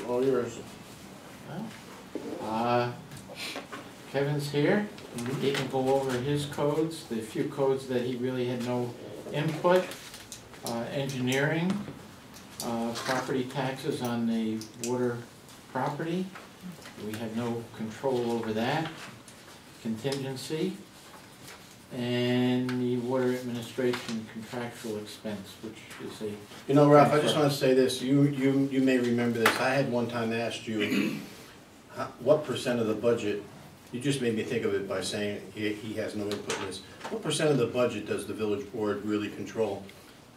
all yours. Kevin's here. He can go over his codes, the few codes that he really had no input. Engineering, property taxes on the water property. We have no control over that. Contingency. And the water administration contractual expense, which is a... You know, Ralph, I just want to say this. You may remember this. I had one time asked you what percent of the budget, you just made me think of it by saying he has no input in this. What percent of the budget does the village board really control?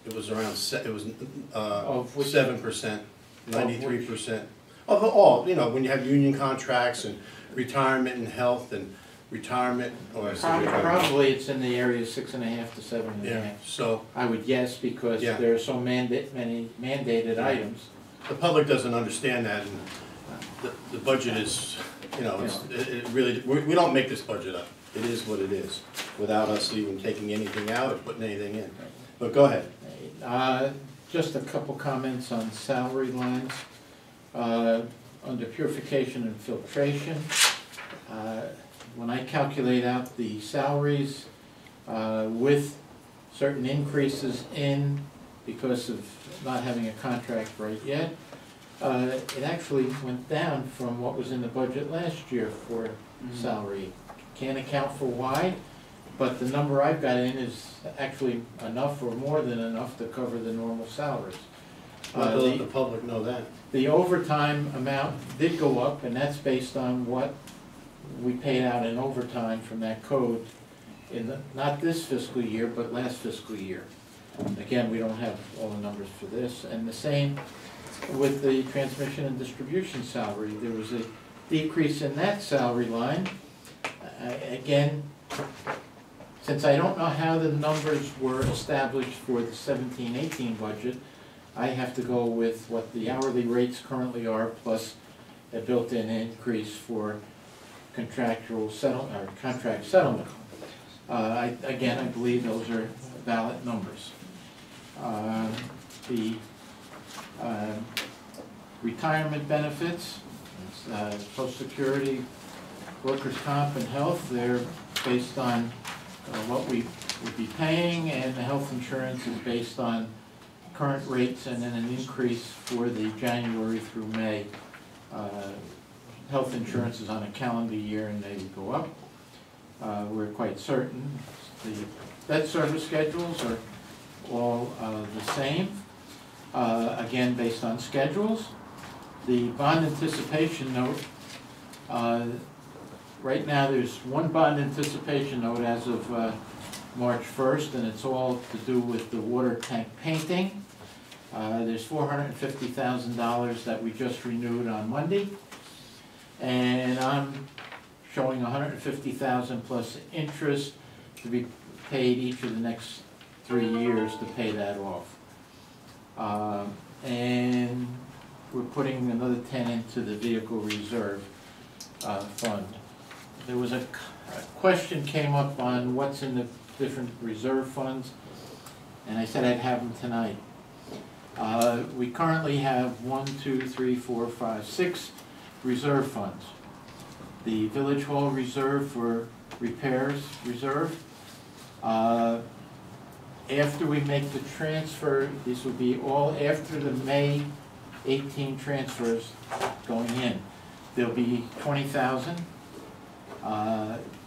It was around, it was 7%, 93%. Of all, you know, when you have union contracts and retirement and health and retirement, or probably it's in the area of 6.5 to 7.5. Yeah, so I would guess, because there are so many mandated items. The public doesn't understand that, and the budget is, you know, it really, we don't make this budget up. It is what it is, without us even taking anything out or putting anything in. But go ahead. Just a couple comments on salary lines. Under purification and filtration, when I calculate out the salaries with certain increases in, because of not having a contract right yet, it actually went down from what was in the budget last year for salary. Can't account for why, but the number I've got in is actually enough or more than enough to cover the normal salaries. Let the public know that. The overtime amount did go up, and that's based on what we paid out in overtime from that code in not this fiscal year, but last fiscal year. Again, we don't have all the numbers for this. And the same with the transmission and distribution salary. There was a decrease in that salary line. Again, since I don't know how the numbers were established for the 17-18 budget, I have to go with what the hourly rates currently are, plus a built-in increase for contractual settlement, or contract settlement. Again, I believe those are valid numbers. The retirement benefits, Social Security, workers' comp, and health, they're based on what we would be paying, and the health insurance is based on current rates and then an increase for the January through May. Health insurance is on a calendar year and they go up. We're quite certain. The debt service schedules are all the same, again based on schedules. The bond anticipation note, right now there's one bond anticipation note as of March 1st, and it's all to do with the water tank painting. There's $450,000 that we just renewed on Monday, and I'm showing $150,000 plus interest to be paid each of the next 3 years to pay that off. And we're putting another 10 into the vehicle reserve fund. There was a question came up on what's in the different reserve funds, and I said I'd have them tonight. We currently have 6 reserve funds. The Village Hall Reserve for repairs reserve. After we make the transfer, these will be all after the May 18 transfers going in. There'll be $20,000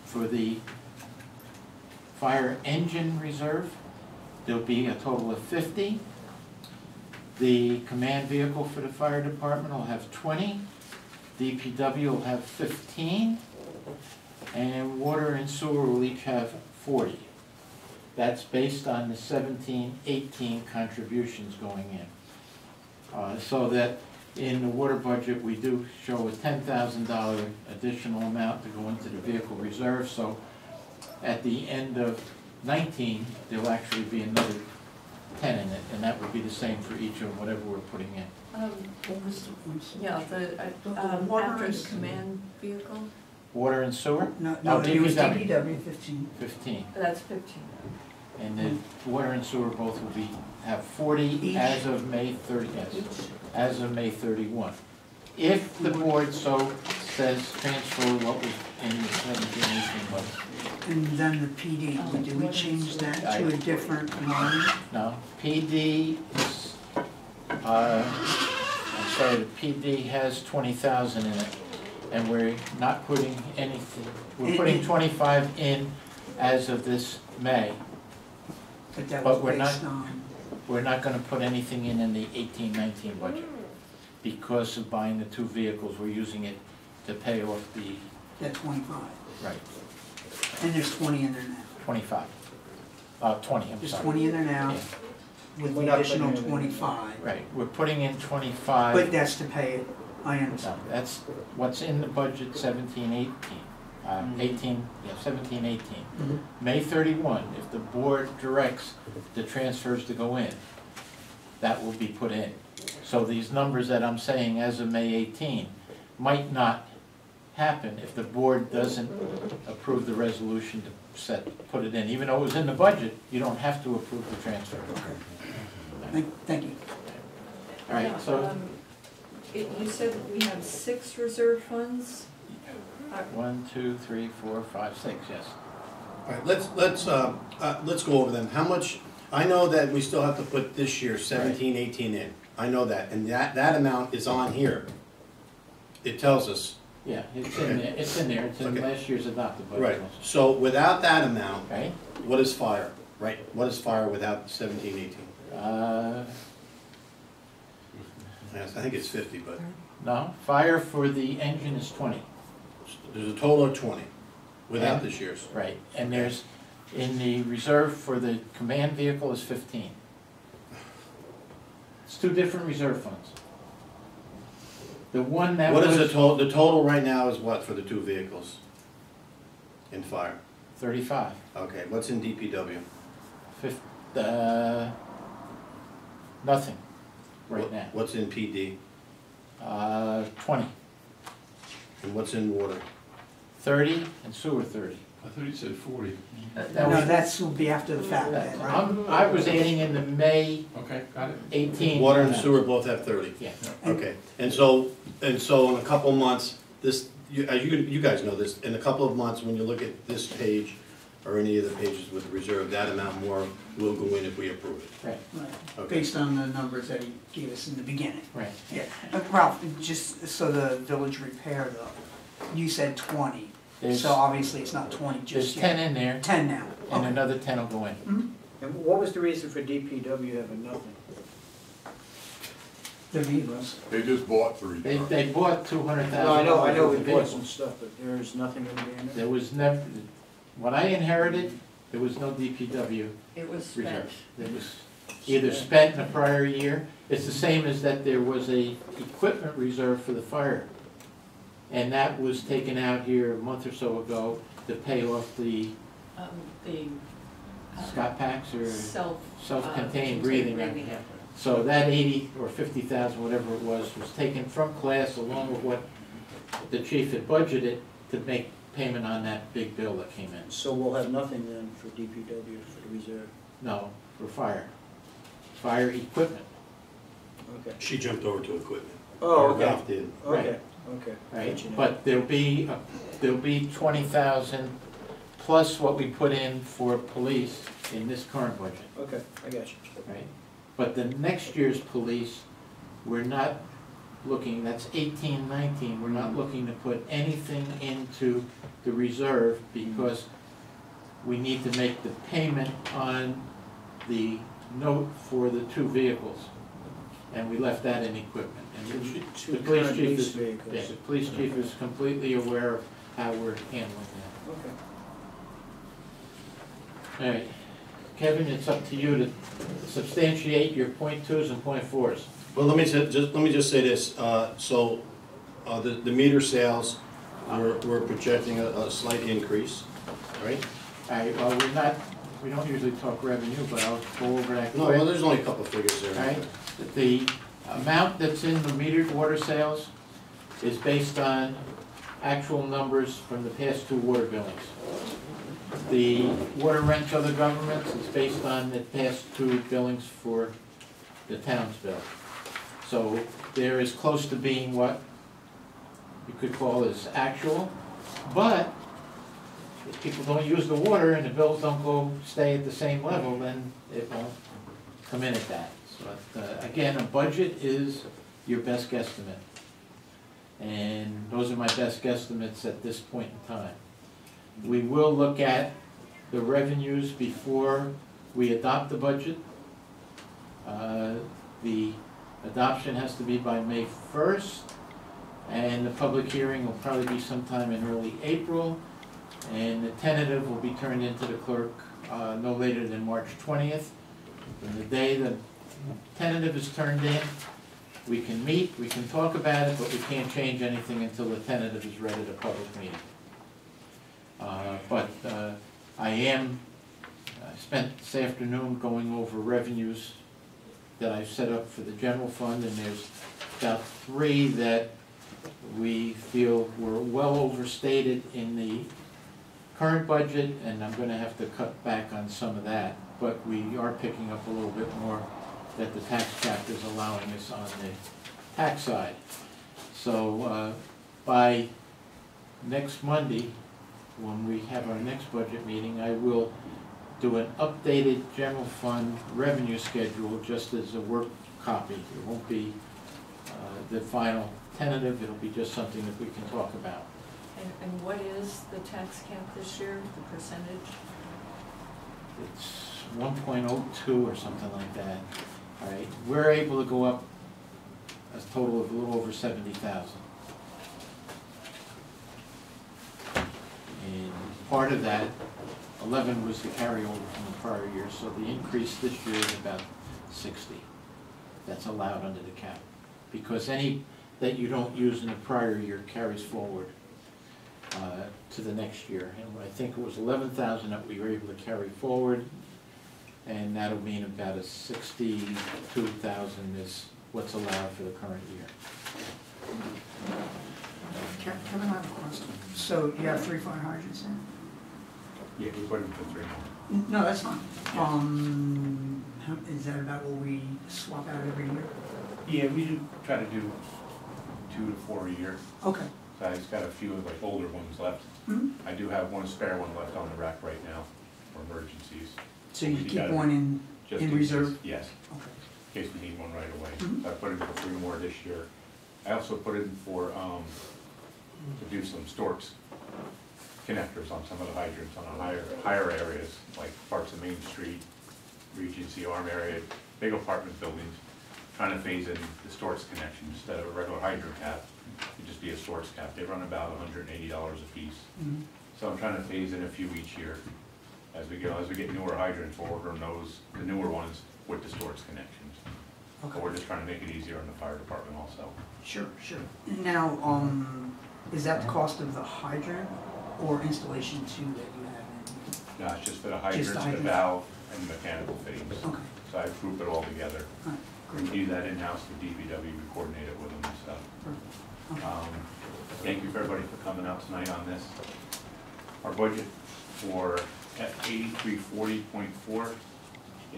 for the fire engine reserve. There'll be a total of 50. The command vehicle for the fire department will have 20. DPW will have 15. And water and sewer will each have 40. That's based on the 17-18 contributions going in. So that in the water budget we do show a $10,000 additional amount to go into the vehicle reserve. So at the end of 19, there will actually be another 10 in it, and that would be the same for each of whatever we're putting in. Yeah, after the command vehicle? Water and sewer? No, it was DPW 15. 15. That's 15. And the water and sewer both will have 40 Each? as of May 30. Yes, as of May 31. if the board so says transfer what was in the 17-18 budget. And then the PD, do we change that to a different line? No, PD is, I'm sorry, the PD has 20,000 in it, and we're not putting anything, we're putting 25 in as of this May. But that But was we're not- based on, We're not gonna put anything in the 18-19 budget. Because of buying the 2 vehicles, we're using it to pay off the, that 25. right, And there's 20 in there now. 25. 20, I'm There's sorry. 20 in there now Yeah. with We're the not additional putting it in. 25. Right, we're putting in 25. But that's to pay it, I No, understand. that's what's in the budget 17-18. 18, yeah, 17-18. Mhm. May 31, if the board directs the transfers to go in, that will be put in. So these numbers that I'm saying as of May 18 might not happen if the board doesn't approve the resolution to put it in. Even though it was in the budget, you don't have to approve the transfer. Thank you. All right, so You said we have 6 reserve funds? 1, 2, 3, 4, 5, 6, yes. All right, let's go over them. How much, I know that we still have to put this year 17, 18 in. I know that, and that amount is on here. It tells us. Yeah, it's in there, it's in there, it's in Okay. last year's adopted budget. Right, also. so without that amount, Right? what is fire? Right, what is fire without 17, 18? Yes, I think it's 50, but No, fire for the engine is 20, there's a total of 20 without And- this year's. right, and there's, in the reserve for the command vehicle is 15. It's 2 different reserve funds. The one that What was is the total, the total right now is what for the 2 vehicles in fire? 35, Okay, what's in DPW? Nothing right now. What's in PD? 20, And what's in water? 30, and sewer 30. I thought you said 40. That No, was- that's will be after the fact, then, right? I was adding in the May Okay, got it. 18. Water and sewer both have 30. Yeah. Okay, and so in a couple months, this, you guys know this, in a couple of months, when you look at this page or any of the pages with the reserve, that amount more will go in if we approve it. Right, Right. Okay. Based on the numbers that he gave us in the beginning. right. Yeah. Ralph, just so the village repair though, you said 20. There's- So obviously it's not 20 There's just 10 yet. in there, 10 now. and Okay. another 10 will go in. And what was the reason for DPW having nothing? The vehicles. They just bought 3. They bought $200,000. No, I know we worth of bought vehicles. some stuff, but there's nothing in there. There was never, when I inherited, there was no DPW It was spent. reserve. It was either spent in a prior year, it's the same as that there was a equipment reserve for the fire. And that was taken out here a month or so ago to pay off the The Scott packs or self-contained breathing. So that 80 or 50,000, whatever it was taken from class along with what the chief had budgeted to make payment on that big bill that came in. So we'll have nothing then for DPW for the reserve? No, for fire. Fire equipment, Okay. She jumped over to equipment. Oh, Or okay, Ralph did. okay, okay. right? Good to know. But there'll be 20,000 plus what we put in for police in this current budget, Okay, I got you. right? But the next year's police, we're not looking, that's 18, 19, we're not looking to put anything into the reserve because we need to make the payment on the note for the 2 vehicles. And we left that in equipment. And the Two police current chief lease is, vehicles. yeah, the police chief is completely aware of how we're handling Okay. that. All right, Kevin, it's up to you to substantiate your .2s and .4s. Well, let me just say this, the meter sales, we're projecting a slight increase, right? All right, well, we don't usually talk revenue, but I'll go over that No, quick. well, there's only a couple of figures there. All right, the amount that's in the metered water sales is based on actual numbers from the past 2 water billings. The water rent to other governments is based on the past 2 billings for the town's bill. So there is close to being what you could call as actual, but if people don't use the water and the bills don't stay at the same level, then it won't come in at that. But again, a budget is your best guesstimate. And those are my best guesstimates at this point in time. We will look at the revenues before we adopt the budget. The adoption has to be by May 1st, and the public hearing will probably be sometime in early April, and the tentative will be turned into the clerk no later than March 20th. And the day the tentative is turned in, we can meet, we can talk about it, but we can't change anything until the tentative is read at a public meeting. I spent this afternoon going over revenues that I've set up for the general fund, and there's about 3 that we feel were well overstated in the current budget, and I'm gonna have to cut back on some of that, but we are picking up a little bit more that the tax cap is allowing us on the tax side. So by next Monday, when we have our next budget meeting, I will do an updated general fund revenue schedule just as a work copy. It won't be the final tentative, it'll be just something that we can talk about. And what is the tax cap this year, the percentage? It's 1.02 or something like that. All right, we're able to go up a total of a little over 70,000. And part of that, 11 was the carryover from the prior year, so the increase this year is about 60. That's allowed under the cap. Because any that you don't use in the prior year carries forward to the next year. And I think it was 11,000 that we were able to carry forward, and that'll mean about a 62,000 is what's allowed for the current year. Kevin, I have a question. So you have 3 fire hydrants in? Yeah, we put in for 3 more. No, that's fine. Is that about what we swap out every year? Yeah, we do try to do 2 to 4 a year. Okay. So I just got a few of like older ones left. Mhm. I do have one spare one left on the rack right now for emergencies. So you We keep got it. one in Just In case- reserve? Yes, Okay. in case we need one right away. Mhm. So I put in for 3 more this year. I also put in for, to do some storks connectors on some of the hydrants on the higher areas, like parts of Main Street, Regency Arm area, big apartment buildings, trying to phase in the storks connection instead of a regular hydrant cap. It'd just be a storks cap. They run about $180 a piece. Mhm. So I'm trying to phase in a few each year as we go. As we get newer hydrants, we'll order those, the newer ones with the storks connections. Okay. But we're just trying to make it easier on the fire department also. Sure, sure. Now, is that the cost of the hydrant or installation too that you have in? No, it's just for the Just hydrants, the the hydrants. valve, and the mechanical fittings. Okay, So I group it all together. all right, We great. do that in-house with DPW, we coordinate it with them and stuff. Okay. Thank you for everybody for coming out tonight on this. Our budget for at 8340.4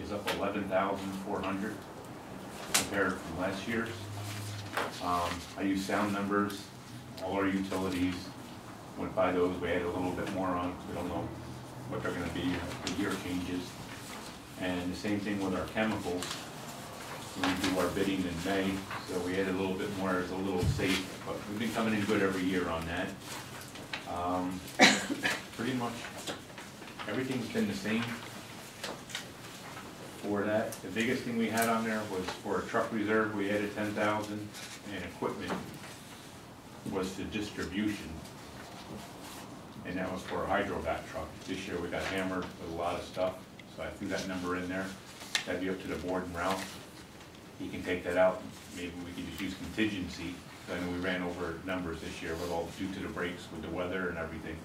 is up 11,400 compared from last year's. I use sound numbers, all our utilities, went by those, we added a little bit more on, we don't know what they're gonna be, the year changes. And the same thing with our chemicals. We do our bidding in May, so we added a little bit more as a little safe, but we've been coming in good every year on that. Pretty much everything's been the same for that. The biggest thing we had on there was for a truck reserve, we added 10,000, and equipment was the distribution. And that was for a hydrovac truck. This year we got hammered with a lot of stuff, so I threw that number in there. That'd be up to the board and Ralph. He can take that out, maybe we could just use contingency. I know we ran over numbers this year with all, due to the breaks with the weather and everything.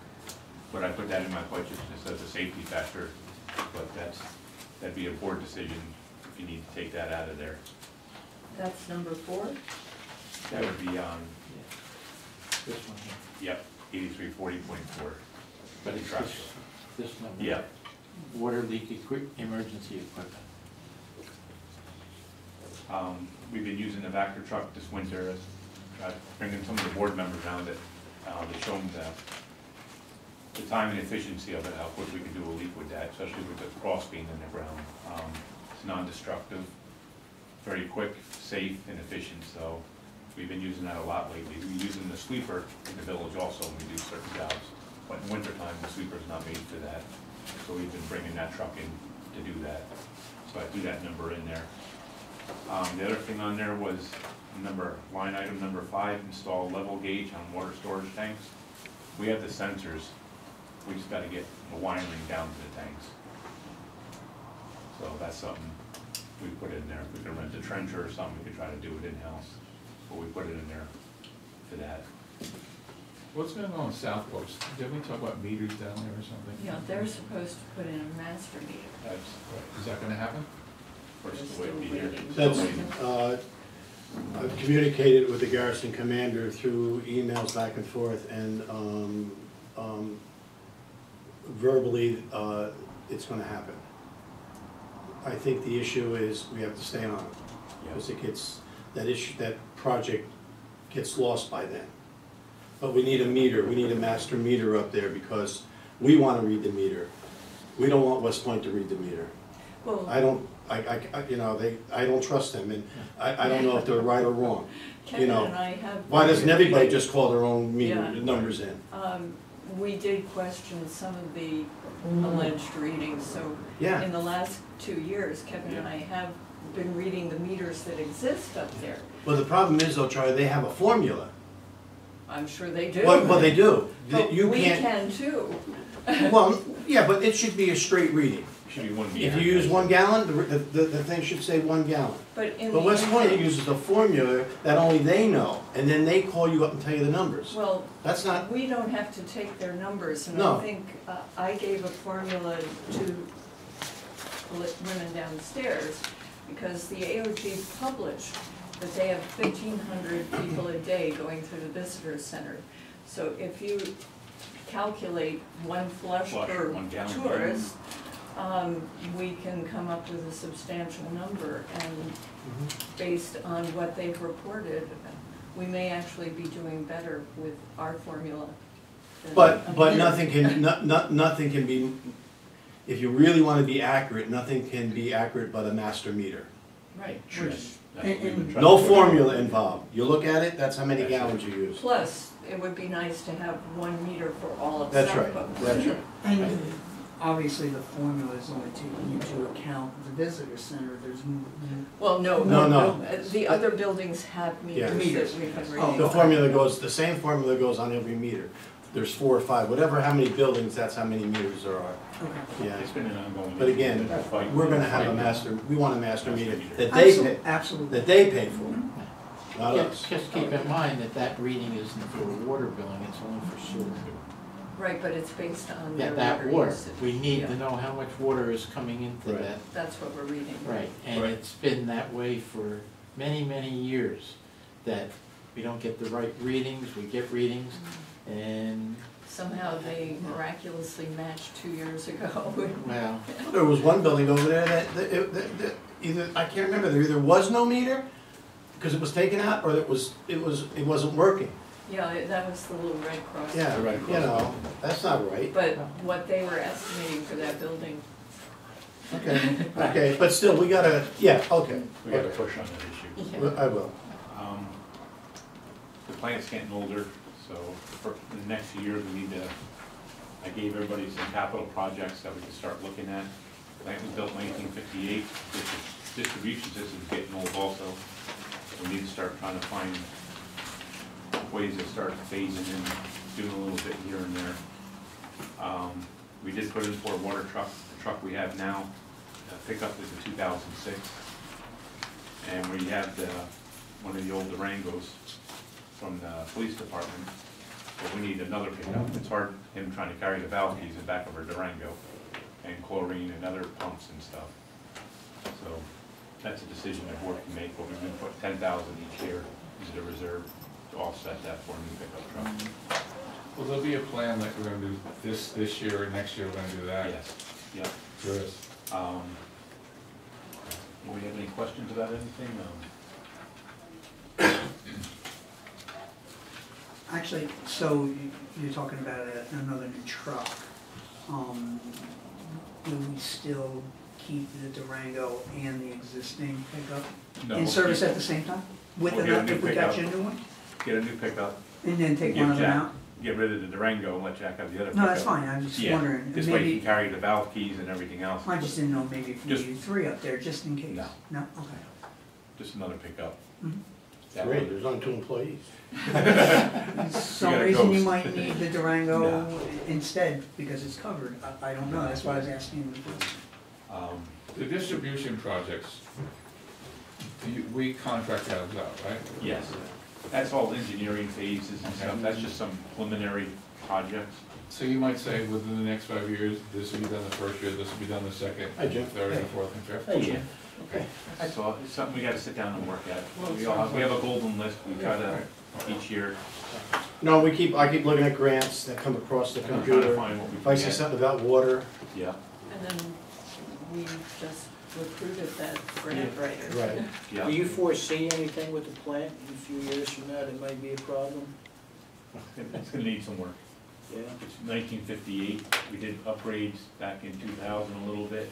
But I put that in my budget just as a safety factor, but that'd be a board decision if you need to take that out of there. That's number 4? That would be on, This one here. yep, 8340.4. But it's this number. Yeah. Water leak emergency equipment. We've been using the Vector truck this winter bringing some of the board members around it, to show them the time and efficiency of it, how quick we can do a leak with that, especially with the cross being in the ground. It's non-destructive, very quick, safe, and efficient, so we've been using that a lot lately. We're using the sweeper in the village also when we do certain jobs, but in wintertime, the sweeper's not made for that, so we've been bringing that truck in to do that. So I threw that number in there. The other thing on there was line item number 5, install level gauge on water storage tanks. We have the sensors, we just gotta get the wiring down to the tanks. So that's something we put in there. If we could rent a trencher or something, we could try to do it in-house, but we put it in there for that. What's going on in South Coast? Did we talk about meters down there or something? Yeah, they're supposed to put in a master meter. That's, Is that gonna happen? we're They're still waiting to still hear. waiting. That's, I've communicated with the garrison commander through emails back and forth, and verbally, it's gonna happen. I think the issue is we have to stay on it, because it gets, that project gets lost by then. But we need a meter, we need a master meter up there, because we wanna read the meter. We don't want West Point to read the meter. Well, I don't, you know, I don't trust them, and I don't know if they're right or wrong. Kevin know, and I have. Why doesn't everybody just call their own meter, Yeah. numbers in? We did question some of the alleged readings, so Yeah. in the last 2 years, Kevin and I have been reading the meters that exist up there. Well, the problem is though, Charlie, they have a formula. I'm sure they do. Well, they do. But You we can't, can too. well, yeah, but it should be a straight reading. Should be 1 meter. If you use 1 gallon, the thing should say 1 gallon. But in But the West Point interim- uses a formula that only they know, and then they call you up and tell you the numbers. Well, That's not, we don't have to take their numbers, and No. I think I gave a formula to women downstairs, because the AOG published that they have 1,500 people a day going through the visitor center. So if you calculate 1 flush Flush, per 1 gallon. tourist, we can come up with a substantial number, and based on what they've reported, we may actually be doing better with our formula. than but a meter. nothing can be, if you really wanna be accurate, nothing can be accurate but a master meter. Right, Sure. which, That's what we've been trying No to do. formula involved. You look at it, that's how many That's it. gallons you use. plus, it would be nice to have 1 meter for all of That's South right, Coast. that's right. And obviously, the formula is only taking into account the visitor center, there's Well, no, No. the other buildings have meters Meters. that we've been Oh, reading. The formula goes, the same formula goes on every meter. There's 4 or 5, whatever how many buildings, that's how many meters there are. Okay. Yeah. It's been an ongoing. But again, fight. we're gonna have a master, we want a master meter that Absolutely. they pay for, not us. Just keep in mind that that reading isn't for water billing, it's only for sewer. Right, but it's based on their That water water, usage. we need Yeah. to know how much water is coming into Right. that. That's what we're reading. Right, and Right. it's been that way for many, many years, that we don't get the right readings, we get readings, and, Somehow they miraculously matched 2 years ago. well, There was one building over there that either, I can't remember, there either was no meter, because it was taken out, or it wasn't working. Yeah, that was the little Red Cross. Yeah, The Red you Cross. know, that's not right. But what they were estimating for that building, Okay, but still, we gotta, yeah, okay. We gotta push on that issue. yeah. Well, I will. The plant's getting older, so for the next few years, we need to, I gave everybody some capital projects that we can start looking at. The plant was built in 1958, distribution system's getting old also. We need to start trying to find ways to start phasing in, doing a little bit here and there. We did put in for a water truck, the truck we have now, pickup is a 2006. And we have one of the old Durangos from the police department, but we need another pickup. It's hard, him trying to carry the valve keys in the back of our Durango, and chlorine and other pumps and stuff. So that's a decision the board can make, but we've been putting 10,000 each year into the reserve to offset that for a new pickup truck. Will there be a plan like we're gonna do this year, or next year we're gonna do that? Yes, yep. There is. Do we have any questions about anything? Actually, so you're talking about another new truck. Do we still keep the Durango and the existing pickup No, in we'll service keep- at the same time? With We'll get a enough, new if we got pickup. you a new one? Get a new pickup, And then take Give one of them Jack- out? get rid of the Durango and let Jack have the other pickup. No, that's fine, I'm just Yeah, wondering. this way he Maybe, can carry the valve keys and everything else. I just didn't know, maybe if we Just- need 3 up there, just in case. No. No, okay. Just another pickup. Mhm. That Great, one- there's only 2 employees. Some got a reason you ghost. might need the Durango No. instead, because it's covered, I don't know, that's why I was asking. The distribution projects, we contract those out, right? Yes, that's all engineering phases and stuff, Okay. that's just some preliminary projects. So you might say within the next 5 years, this will be done the first year, this will be done the second, Hi, Jim. third, and Hey. fourth, and fifth. Hey, Jim. Okay. So it's something we gotta sit down and work at. Well, We all have, we have a golden list, we try to, each year, No, I keep looking at grants that come across the I'm trying to computer. find what we If I can see get. something about water, Yeah, And then we just recruited that grant writer. right. Do yeah. you foresee anything with the plant in a few years from now that might be a problem? It's gonna need some work. Yeah? It's 1958, we did upgrades back in 2000 a little bit.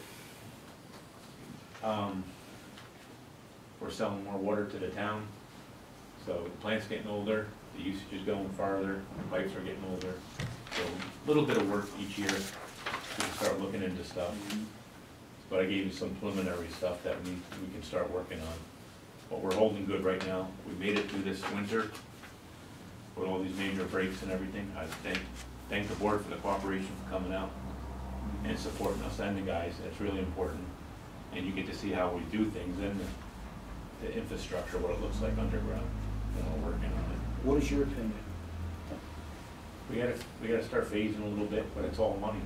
We're selling more water to the town, so the plant's getting older, the usage is going farther, the pipes are getting older. So a little bit of work each year, we can start looking into stuff. But I gave you some preliminary stuff that we can start working on. But we're holding good right now, we made it through this winter with all these major breaks and everything. I thank the board for the cooperation for coming out and supporting us and the guys, that's really important. And you get to see how we do things and the infrastructure, what it looks like underground, working on it. What is your opinion? We gotta start phasing a little bit, but it's all money.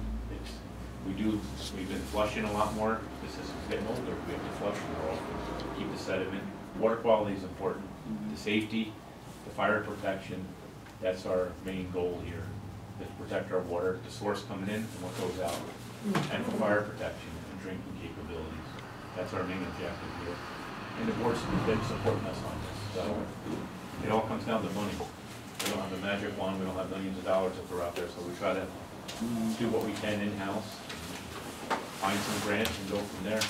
We've been flushing a lot more, the system's getting older, we have to flush more often, keep the sediment. Water quality is important, the safety, the fire protection, that's our main goal here, is to protect our water, the source coming in and what goes out, and for fire protection and drinking capabilities. That's our main objective here. And the board's been supporting us on this, so it all comes down to money. We don't have a magic wand, we don't have millions of dollars to throw out there, so we try to do what we can in-house, find some grants and go from there.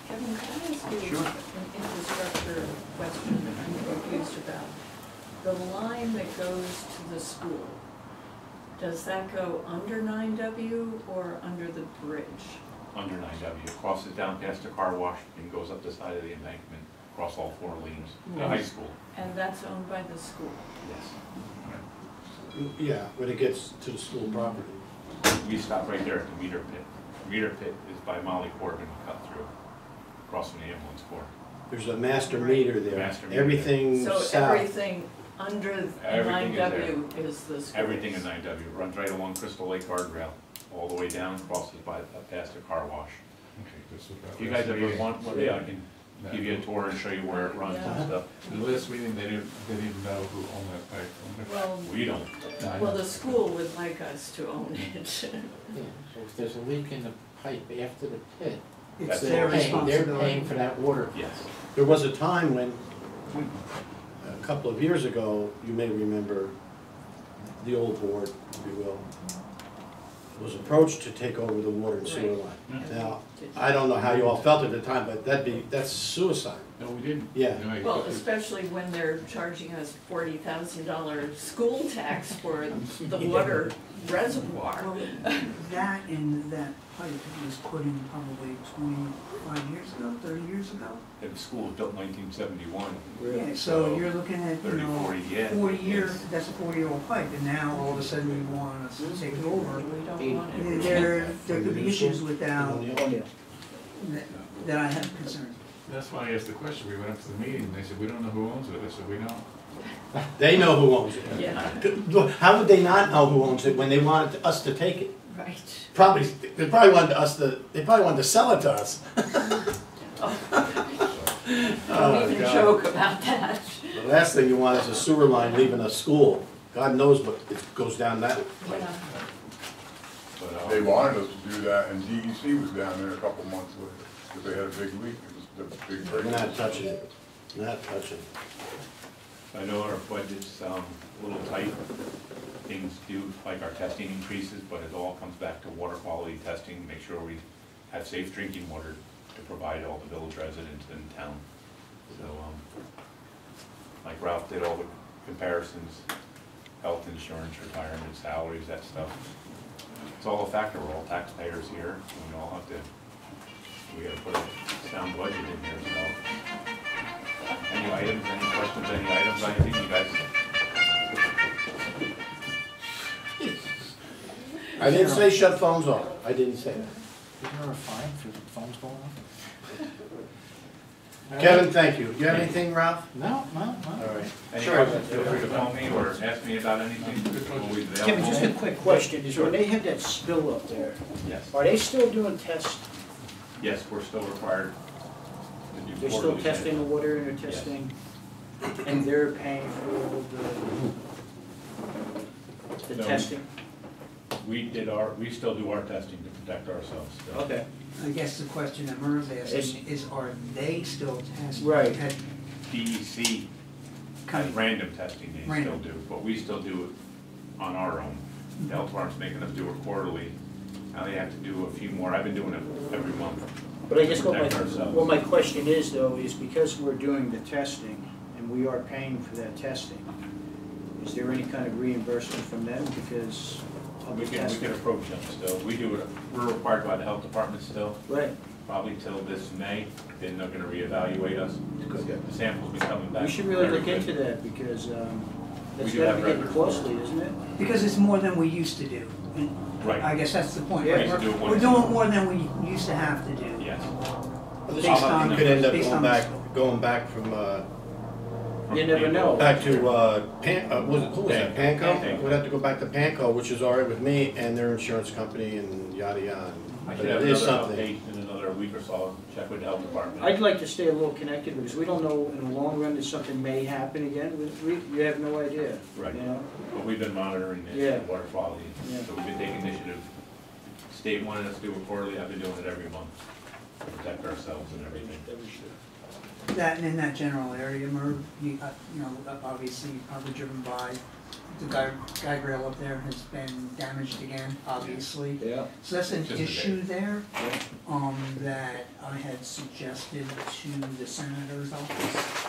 Kevin, can I ask you Sure. an infrastructure question that I'm confused about? The line that goes to the school, does that go under 9W or under the bridge? Under 9W, crosses down past the car wash and goes up the side of the embankment, across all 4 lanes, the high school, And that's owned by the school? yes. Yeah, when it gets to the school property. We stop right there at the meter pit. The meter pit is by Molly Corbin, cut through, across from the ambulance corps. There's a master meter there. Master meter. Everything So south. everything under Everything is there. 9W is the school? Everything in 9W, runs right along Crystal Lake guardrail, all the way down, crosses by, past the car wash. Okay, this was If you guys ever want, one day I can give you a tour and show you where it runs and Yeah. stuff. The last meeting, they didn't even know who owned that pipe. Well, We don't. No, I well, know. the school would like us to own it. Yeah, so if there's a leak in the pipe after the pit, It's That's their all. they're responsibility. paying for that water. Yes. There was a time when, a couple of years ago, you may remember, the old board, if you will, was approached to take over the water and sewer line. Right. Now, I don't know how you all felt at the time, but that's suicide. No, we didn't. Yeah. No, Well, especially when they're charging us $40,000 school tax for the water reservoir. Well, that and that pipe was put in probably 25 years ago, 30 years ago. And the school was built in 1971. Yeah, so you're looking at, 30, 40, yeah. 40 years, that's a 40-year-old pipe, and now all of a sudden you want us to take it over. We don't want it. There could be issues with that, Oh, yeah. that I have concerns. That's why I asked the question. We went up to the meeting, they said, we don't know who owns it. I said, we don't. They know who owns it. Yeah, How would they not know who owns it when they wanted us to take it? right. They probably wanted to sell it to us. Don't even God. joke about that. The last thing you want is a sewer line leaving a school. God knows what it goes down that. Yeah. But, They wanted us to do that, and DEC was down there a couple months later, because they had a big leak, it was the big break. We're not touching it. Not touching it. I know our budget's a little tight. Things do, like our testing increases, but it all comes back to water quality testing, make sure we have safe drinking water to provide all the village residents in town. So, like Ralph did all the comparisons, health insurance, retirement, salaries, that stuff. It's all a factor, we're all taxpayers here, and we all have to, we gotta put a sound budget in here, so. Any items, any questions, any items, anything you guys? I didn't say shut phones off, I didn't say that. Isn't there a fine for phones going off? Kevin, thank you. You have anything, Ralph? No. All right. Any Sure. questions, feel free to call me or ask me about anything. Always available. Kevin, just a quick question, is when they had that spill up there, Yes, are they still doing tests? yes, we're still required to do They're still quarterly testing the tests. water and they're testing, and they're paying for all the No. testing? We still do our testing to protect ourselves still. Okay. I guess the question that Merv's asking is, are they still testing? Right. At DEC has random testing they still Random. do, but we still do it on our own. The health department's making us do it quarterly. Now they have to do a few more. I've been doing it every month. But I guess Protect ourselves. what my question is though, is because we're doing the testing and we are paying for that testing, is there any kind of reimbursement from them because of We the can testing? approach them still. We do it, we're required by the health department still, Right, probably till this May. Then they're gonna reevaluate us. The samples be coming back. we should really very look good. into that because that's do gotta have be getting records. costly, isn't it? Because it's more than we used to do. And Right. I guess that's the point. Yeah. right? We used to do it We're once. doing more than we used to have to do. Yes. Based on- You could end up based going on- back from, You never know. back to, who was that, Panco? Panco. We'd have to go back to Panco, which is all right with me, and their insurance company and yada yada. I But should have it is another something. update in another week or so. I'll check with the health department. I'd like to stay a little connected because we don't know in the long run that something may happen again. You have no idea. Right. You know? But we've been monitoring Yeah. this, water quality, Yeah. so we've been taking initiative. State wanted us to do it quarterly, I've been doing it every month, to protect ourselves and everything. That and in that general area, Merv, you know, obviously, you've probably driven by, the guide rail up there has been damaged again, obviously. Yeah. So that's an Just a issue there, Yeah. that I had suggested to the senator's office,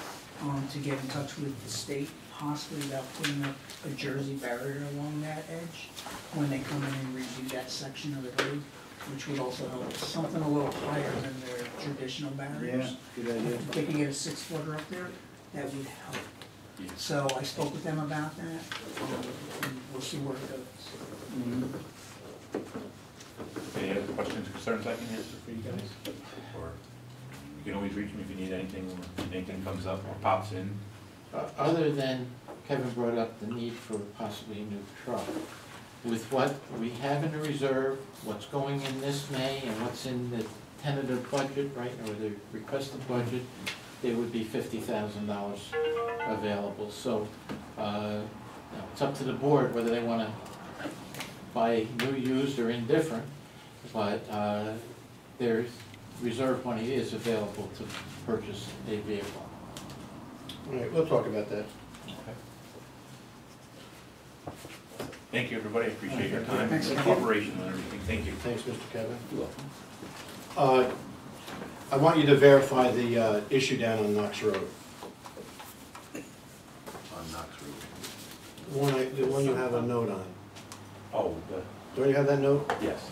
to get in touch with the state, possibly about putting up a Jersey barrier along that edge when they come in and redo that section of the road, which would also help, something a little higher than their traditional Yeah, barriers. good idea. If they can get a 6-footer up there, that would help. Yeah. So I spoke with them about that, and we'll see where it goes. Mhm. Any other questions, concerns I can answer for you guys? Or you can always reach me if you need anything, or anything comes up or pops in. Other than Kevin brought up the need for possibly a new truck, with what we have in the reserve, what's going in this May, and what's in the tentative budget, right, or the requested budget, there would be $50,000 available. So, you know, it's up to the board whether they want to buy new, used, or indifferent, but there's reserve money is available to purchase a vehicle. All right, we'll talk about that. Thank you, everybody, I appreciate your time, Thanks. and cooperation and everything, thank you. Thanks, Mr. Kevin. I want you to verify the issue down on Knox Road. On Knox Road. The one you have a note on. Oh, Don't you have that note? yes,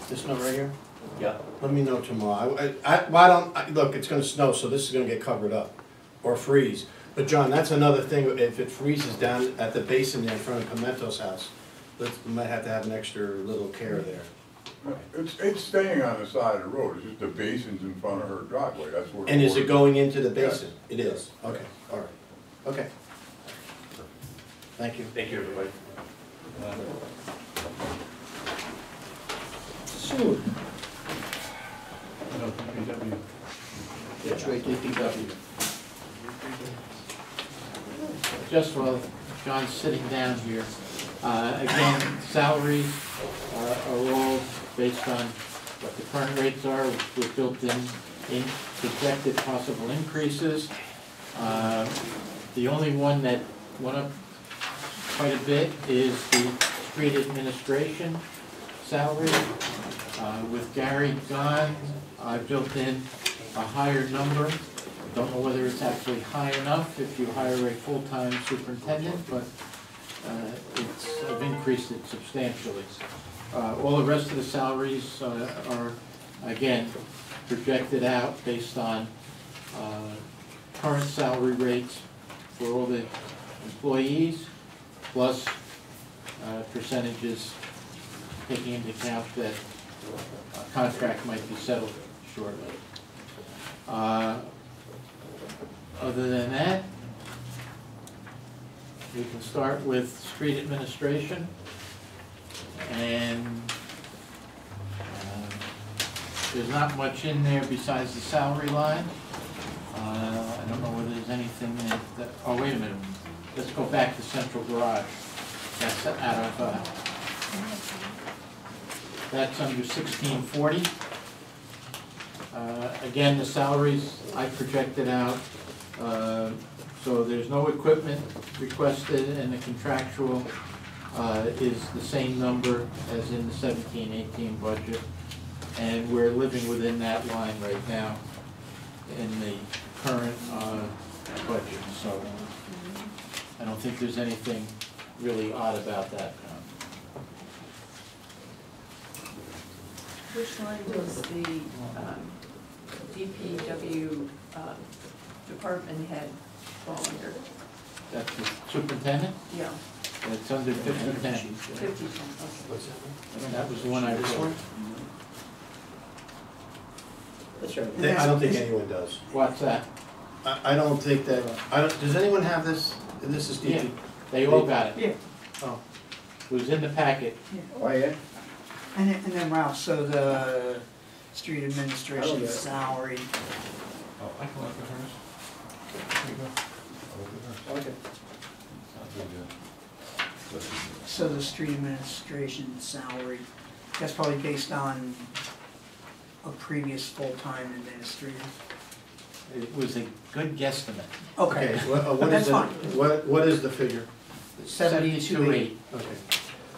This note right here? yeah. Let me know tomorrow. Why don't, look, it's gonna snow, so this is gonna get covered up, or freeze. But John, that's another thing, if it freezes down at the basin there in front of Pimento's house, we might have to have an extra little care there. It's staying on the side of the road, it's just the basin's in front of her driveway, that's where. And is it going into the Yes. basin? It is, okay, all right, okay. Thank you. Thank you, everybody. Soon. No, DPW. That's right, DPW. Just while John's sitting down here, again, salaries are all based on what the current rates are, with built in projected possible increases. The only one that went up quite a bit is the street administration salary. With Gary gone, I built in a higher number. Don't know whether it's actually high enough if you hire a full-time superintendent, but I've increased it substantially. All the rest of the salaries are, again, projected out based on current salary rates for all the employees, plus percentages taking into account that a contract might be settled shortly. Other than that, we can start with street administration, and there's not much in there besides the salary line. I don't know whether there's anything that, oh, wait a minute, let's go back to central garage. That's out of, that's under 1640. Again, the salaries I projected out, so there's no equipment requested, and the contractual is the same number as in the 17-18 budget, and we're living within that line right now in the current budget, so I don't think there's anything really odd about that. Which line does the DPW department head fall under? That's the superintendent, Yeah, it's under 5010. 50, okay. That was the one I wrote. That's right. I don't think anyone does. What's that? I don't think that, does anyone have this? This is Yeah, DP. they all got it. Yeah. Oh. It was in the packet. Oh, yeah? And then Ralph, so the street I don't administration get it. salary, Oh, I can look at hers. There you go. I'll look at hers. Okay. Sounds really good. so the street administration salary, that's probably based on a previous full-time administrator. It was a good guesstimate. Okay, What That's is the, fine. what is the figure? 72.8. Okay.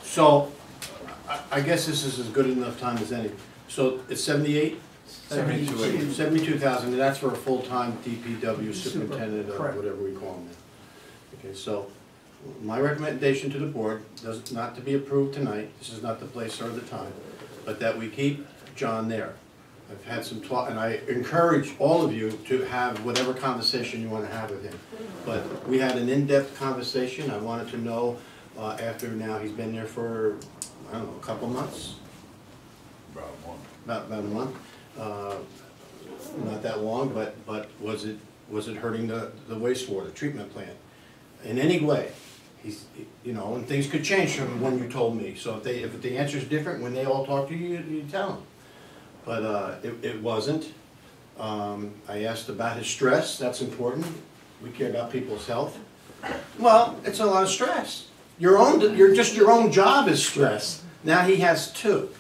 So, I guess this is as good enough time as any. So it's 78? 72. 72,000, and that's for a full-time DPW Super, superintendent or correct. whatever we call him now. Okay, so my recommendation to the board, does not to be approved tonight, this is not the place or the time, but that we keep John there. I've had some talk, and I encourage all of you to have whatever conversation you want to have with him. But we had an in-depth conversation. I wanted to know, after now he's been there for, I don't know, a couple months, About a month. about a month. Not that long, but was it hurting the wastewater treatment plant in any way? He's, you know, and things could change from when you told me. So if the answer's different, when they all talk to you, you tell them. But it wasn't. I asked about his stress, that's important. We care about people's health. Well, it's a lot of stress. Your own job is stress. Now he has two,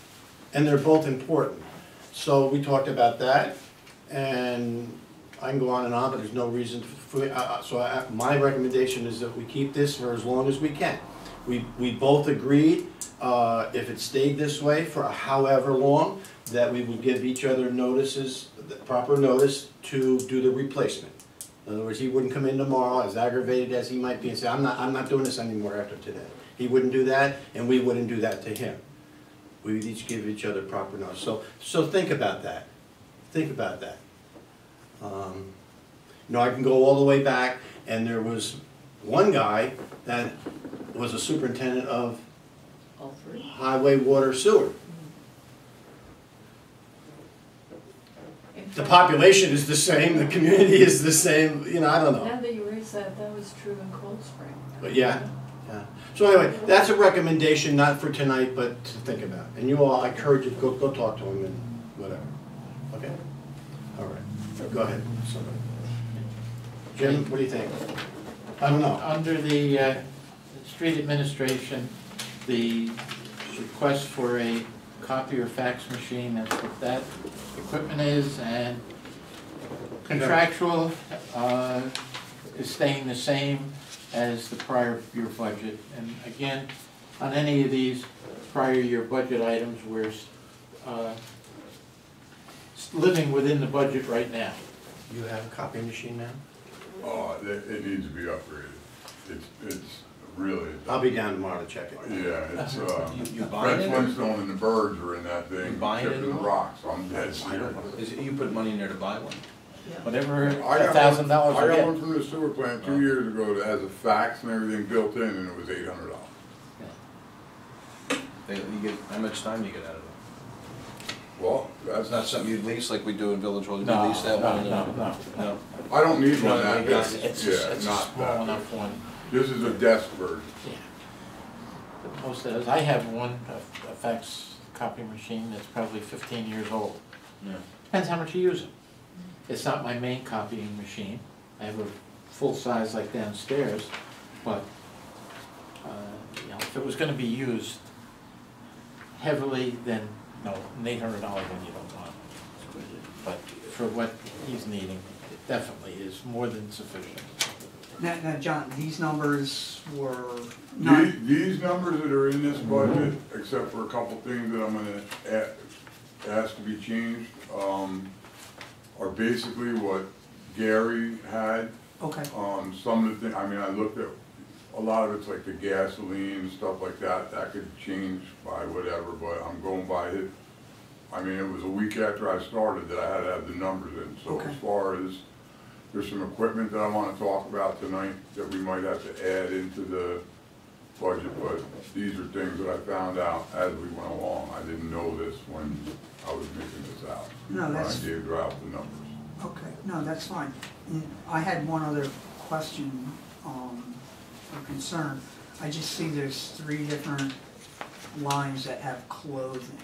and they're both important. So we talked about that, and I can go on and on, but there's no reason for, my recommendation is that we keep this for as long as we can. We both agreed, if it stayed this way for however long, that we would give each other notices, the proper notice to do the replacement. In other words, he wouldn't come in tomorrow, as aggravated as he might be, and say, I'm not doing this anymore after today. He wouldn't do that, and we wouldn't do that to him. We would each give each other proper notice. So think about that. Think about that. You know, I can go all the way back, and there was one guy that was a superintendent of All three? highway, water, sewer. In The fact, population is the same, the community is the same, you know, I don't know. Now that you raise that, that was true in Cold Spring. But yeah. So anyway, that's a recommendation, not for tonight, but to think about. And you all, I encourage you to go talk to him and whatever. Okay? All right. Go ahead. Somebody. Jim, what do you think? I don't know. Under the street administration, the request for a copier fax machine, that's what that equipment is, and contractual, is staying the same as the prior year budget. And again, on any of these prior year budget items, we're living within the budget right now. You have a copy machine now? It needs to be upgraded. It's really. I'll be down tomorrow to check it. Yeah, it's, You buying Fred it? Flintstone and the birds are in that thing, You buying it chipping the or what? rocks, I'm dead serious. Is it, you put money in there to buy one? Whatever, I got $1,000 one- will I got get. one from the sewer plant 2 years ago that has a fax and everything built in, and it was $800. You get, how much time do you get out of it? Well, That's not something you lease like we do in Village Hall, you No, lease that one? no. No. I don't need one that big. It's, it's a Yeah, not small that enough one. big. This is a desk version. Yeah. But most of those, I have one, a fax copy machine that's probably 15 years old. Yeah. Depends how much you use it. It's not my main copying machine. I have a full size like downstairs, but, you know, if it was gonna be used heavily, then no, an $800 one you don't want. But for what he's needing, it definitely is more than sufficient. Now, John, these numbers were not, These numbers that are in this budget, except for a couple things that I'm gonna ask to be changed, are basically what Gary had. okay, Some of the things, I mean, I looked at, a lot of it's like the gasoline and stuff like that, that could change by whatever, but I'm going by it. I mean, it was a week after I started that I had to have the numbers in, so Okay. as far as, there's some equipment that I wanna talk about tonight that we might have to add into the budget, but these are things that I found out as we went along. I didn't know this when I was making this out. No, that's- When I gave out the numbers. okay, no, that's fine. And I had one other question, or concern. I just see there's 3 different lines that have clothing.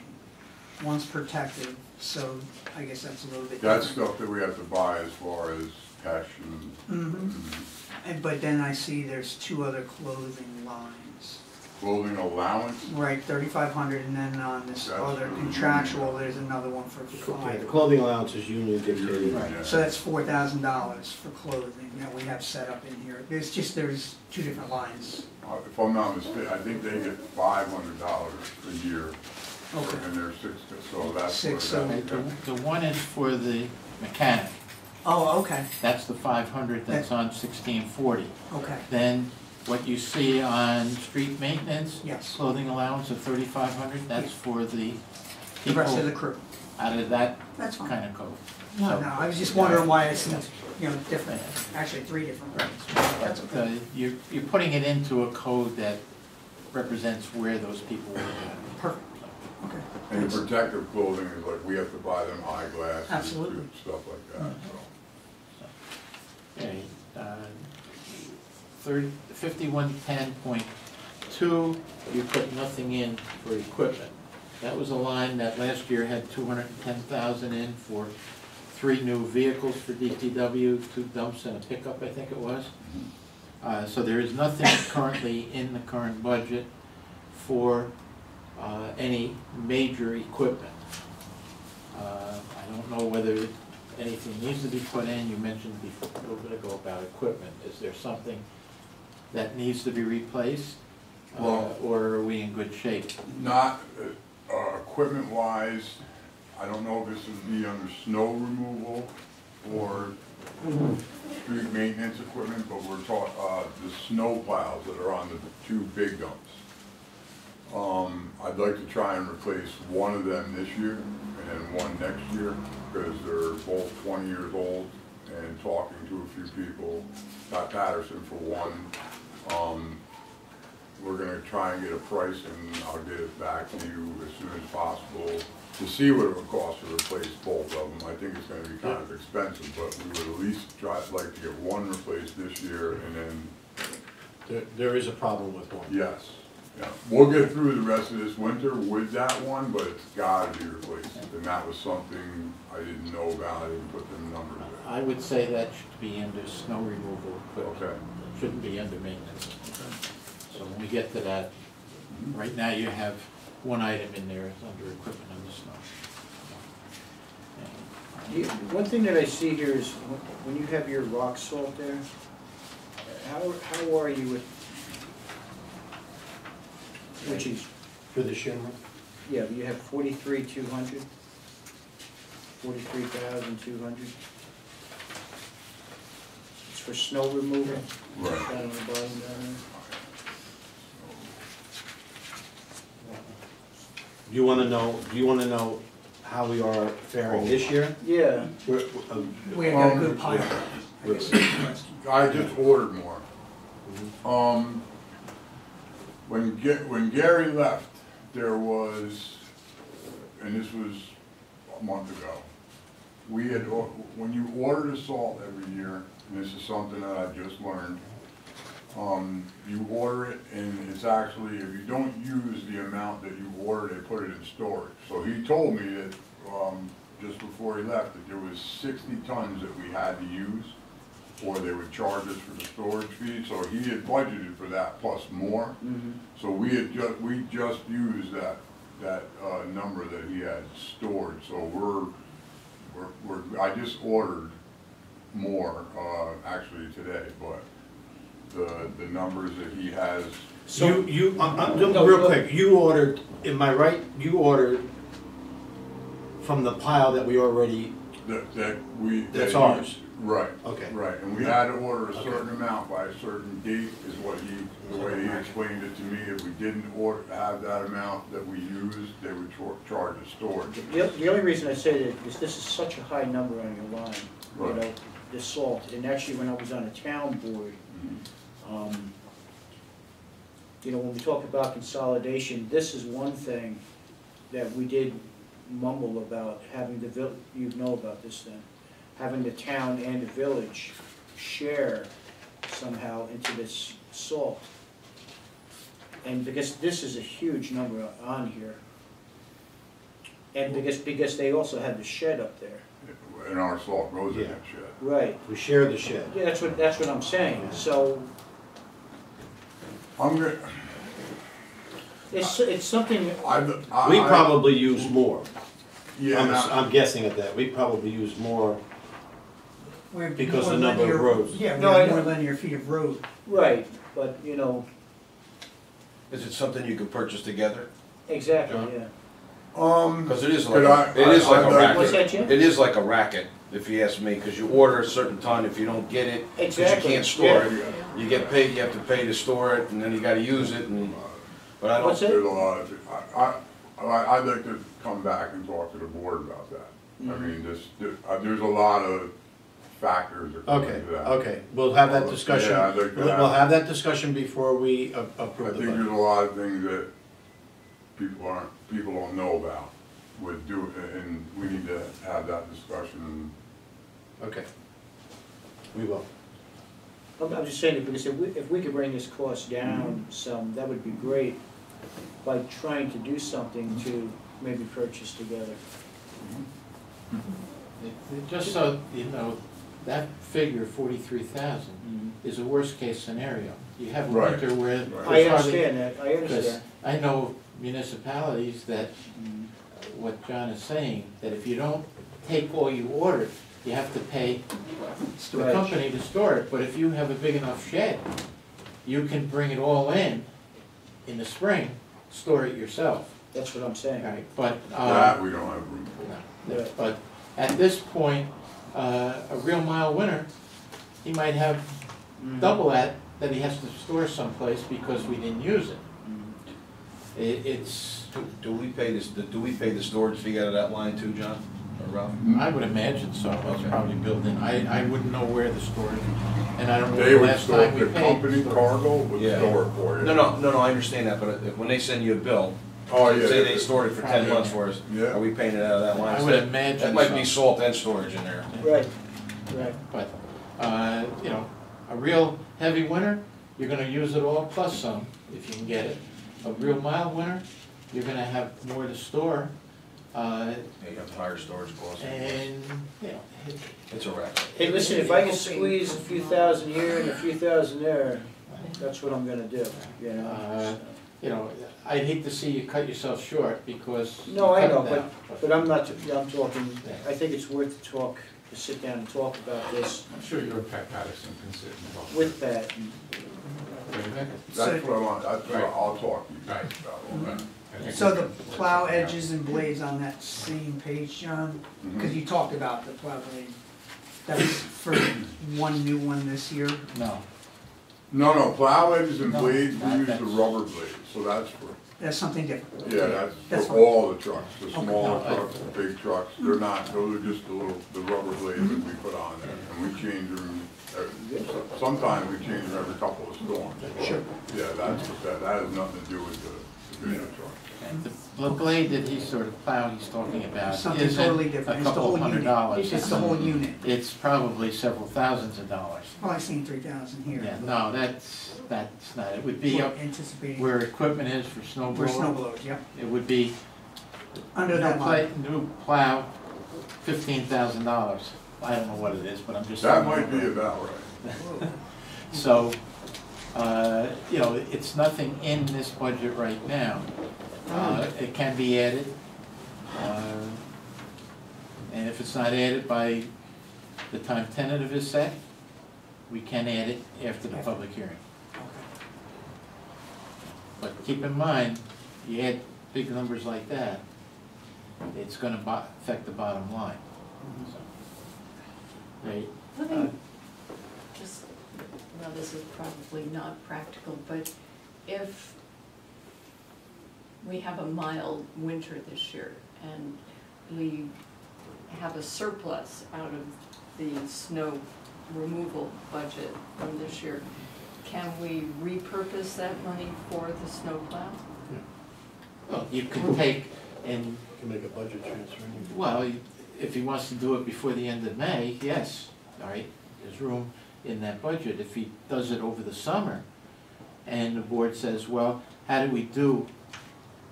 One's protective, so I guess that's a little bit That's different. stuff that we have to buy as far as cash and But then I see there's 2 other clothing lines. clothing allowance. Right, 3,500, and then on this That's other for the contractual, there's another one for Yeah, the 5. clothing allowance is union dictated. Right, Yeah. so that's $4,000 for clothing that we have set up in here. There's 2 different lines. If I'm not mistaken, I think they get $500 a year, Okay. and they're 6, so that's where 6, so- that. The one is for the mechanic. Oh, okay, That's the 500 that's on 1640. okay, Then what you see on street maintenance, yes. clothing allowance of 3,500, that's for the The rest of the people crew. out of that That's fine. kind of code. No, So- no, I was just wondering why I see, different, actually 3 different Right. ones. That's But okay. you're putting it into a code that represents where those people will Perfect, okay. And the protective clothing is like, we have to buy them eyeglasses. Absolutely. Stuff like that, so. Okay, 5110.2, you put nothing in for equipment. That was a line that last year had 210,000 in for 3 new vehicles for DPW, 2 dumps and a pickup, I think it was. So there is nothing currently in the current budget for any major equipment. I don't know whether anything needs to be put in. You mentioned before, a little bit ago about equipment. Is there something that needs to be replaced? Well- Or are we in good shape? Not, equipment wise, I don't know if this would be under snow removal or street maintenance equipment, but we're talking, the snow plows that are on the 2 big dumps. I'd like to try and replace one of them this year and then one next year, because they're both 20 years old, and talking to a few people, Scott Patterson for one, we're gonna try and get a price, and I'll get it back to you as soon as possible to see what it would cost to replace both of them. I think it's gonna be kind of expensive, but we would at least like to get one replaced this year, and then, There is a problem with one. yes, yeah. We'll get through the rest of this winter with that one, but it's gotta be replaced, and that was something I didn't know about, I didn't put the numbers in. I would say that should be under snow removal equipment. Okay. It shouldn't be under maintenance. So when we get to that, right now you have one item in there is under equipment under snow. One thing that I see here is when you have your rock salt there, how are you with, which is, For the shimmer? yeah, you have 43,200, 43,200. It's for snow removal. Right. Down on the bottom down Do you wanna know how we are faring this year? there. Yeah. We got a good pile. I just ordered more. When Gary left, there was, and this was a month ago, we had, when you order the salt every year, and this is something that I just learned, you order it and it's actually, if you don't use the amount that you order, they put it in storage. So he told me that, just before he left, that there was 60 tons that we had to use, or they would charge us for the storage fee. So he had budgeted for that plus more. So we just used that number that he had stored. So I just ordered more, actually today, but the numbers that he has. So real quick, you ordered, am I right? You ordered from the pile that we already, that's ours? Right. Okay. Right, and we had to order a certain amount by a certain date, is what the way he explained it to me. If we didn't have that amount that we used, they would charge us storage. The only reason I say that is this is such a high number on your line, you Right. know, the salt. And actually, when I was on a town board, you know, when we talk about consolidation, this is one thing that we did mumble about, having you know about this then, having the town and the village share somehow into this salt. And because this is a huge number on here. And because they also had the shed up there. And our salt goes in Yeah. that shed. Right. We share the shed. Yeah, that's what I'm saying. So I'm gonna, it's something, We probably use more. yeah, and I'm guessing at that. We probably use more. We have Because more the number of linear- roads. Yeah, we No, I have know. more linear feet of road. right, but you know, Is it something you could purchase together? exactly, John? yeah. Because it is Could like, I- it is like I'd a like- What's racket. that, Jim? It is like a racket, if you ask me, because you order a certain ton, if you don't get it, because you Exactly, can't store yeah. it, you get paid, you have to pay to store it, and then you gotta use it, and, but I What's don't, that? there's a lot of, I'd like to come back and talk to the board about that. I mean, there's a lot of factors that come Okay, into that. okay. We'll have that discussion. Yeah, I'd like to We'll have that discussion before we I approve the think there's budget. a lot of things that people don't know about would do, and we need to have that discussion. Okay. We will. I'm just saying that because if we could bring this cost down some, that would be great by trying to do something to maybe purchase together. Just so you know, that figure, 43,000, is a worst-case scenario. You have a Right. winter where. Right. I there's hardly- understand that, I Because understand. I know municipalities that, what John is saying, that if you don't take all you ordered, you have to pay the Storage. company to store it. But if you have a big enough shed, you can bring it all in the spring, store it yourself. That's what I'm saying. Right, but, That we don't have room for. no, but at this point, a real mild winter, he might have double that he has to store someplace because we didn't use it. It's, do we pay this, do we pay the storage fee out of that line too, John, or Ralph? I would imagine so, it's Okay. probably built in. I wouldn't know where the storage, and I don't know They the would last store, time we the paid. company cargo would Yeah. store it for you. No, I understand that, but when they send you a bill, Oh, yeah. say they stored it for 10 months for us, Yeah. are we paying it out of that line? I would imagine That might so. be salt and storage in there. Right, right. But, you know, a real heavy winter, you're gonna use it all plus some, if you can get it. A real mild winter, you're gonna have more to store, Yeah, you have higher storage costs. and, you know, It's a racket. Hey, listen, if I can squeeze a few thousand here and a few thousand there, that's what I'm gonna do, you know? you know, I'd hate to see you cut yourself short because. No, I you know, cut it down, but I'm not, I'm talking, I think it's worth to talk to sit down and talk about this I'm sure you and Pat Patterson can sit and talk. with Pat. What do you think? That's what I want, that's what Right. I'll talk to you Right. about all that. So the plow edges and blades on that same page, John, because Mhm. you talked about the plow blade, that's for one new one this year? No, No, plow edges and No, blades, we that- use the that's- rubber blades, so that's for, That's something different? yeah, That's that's for fine. all the trucks, the Okay. smaller No, I- trucks, the big trucks, they're not, those are just the rubber blades that we put on there, and we change them, sometimes we change them every couple of storms. Sure. Yeah, that has nothing to do with the bigger truck. and the blade that he's sort of plow he's talking about Something isn't totally a different, it's the couple whole of $100s. unit, it's the whole unit. It's probably several thousands of dollars. Probably seen 3,000 here. Yeah, no, that's not, it would be We're up anticipating, where equipment is for snow for snow blower. blowers, yep, It would be, under that line. new plow, $15,000. I don't know what it is, but I'm just. That throwing might it be over. about right. So, you know, it's nothing in this budget right now. It can be added. And if it's not added by the time tentative is set, we can add it after the public hearing. But keep in mind, you add big numbers like that, it's gonna affect the bottom line. So, right? Let me just, well, this is probably not practical, but if we have a mild winter this year and we have a surplus out of the snow removal budget from this year, can we repurpose that money for the snowplow? Well, you could take and, You can make a budget transfer. well, if he wants to do it before the end of May, yes, all right, there's room in that budget. If he does it over the summer, and the board says, well, how do we do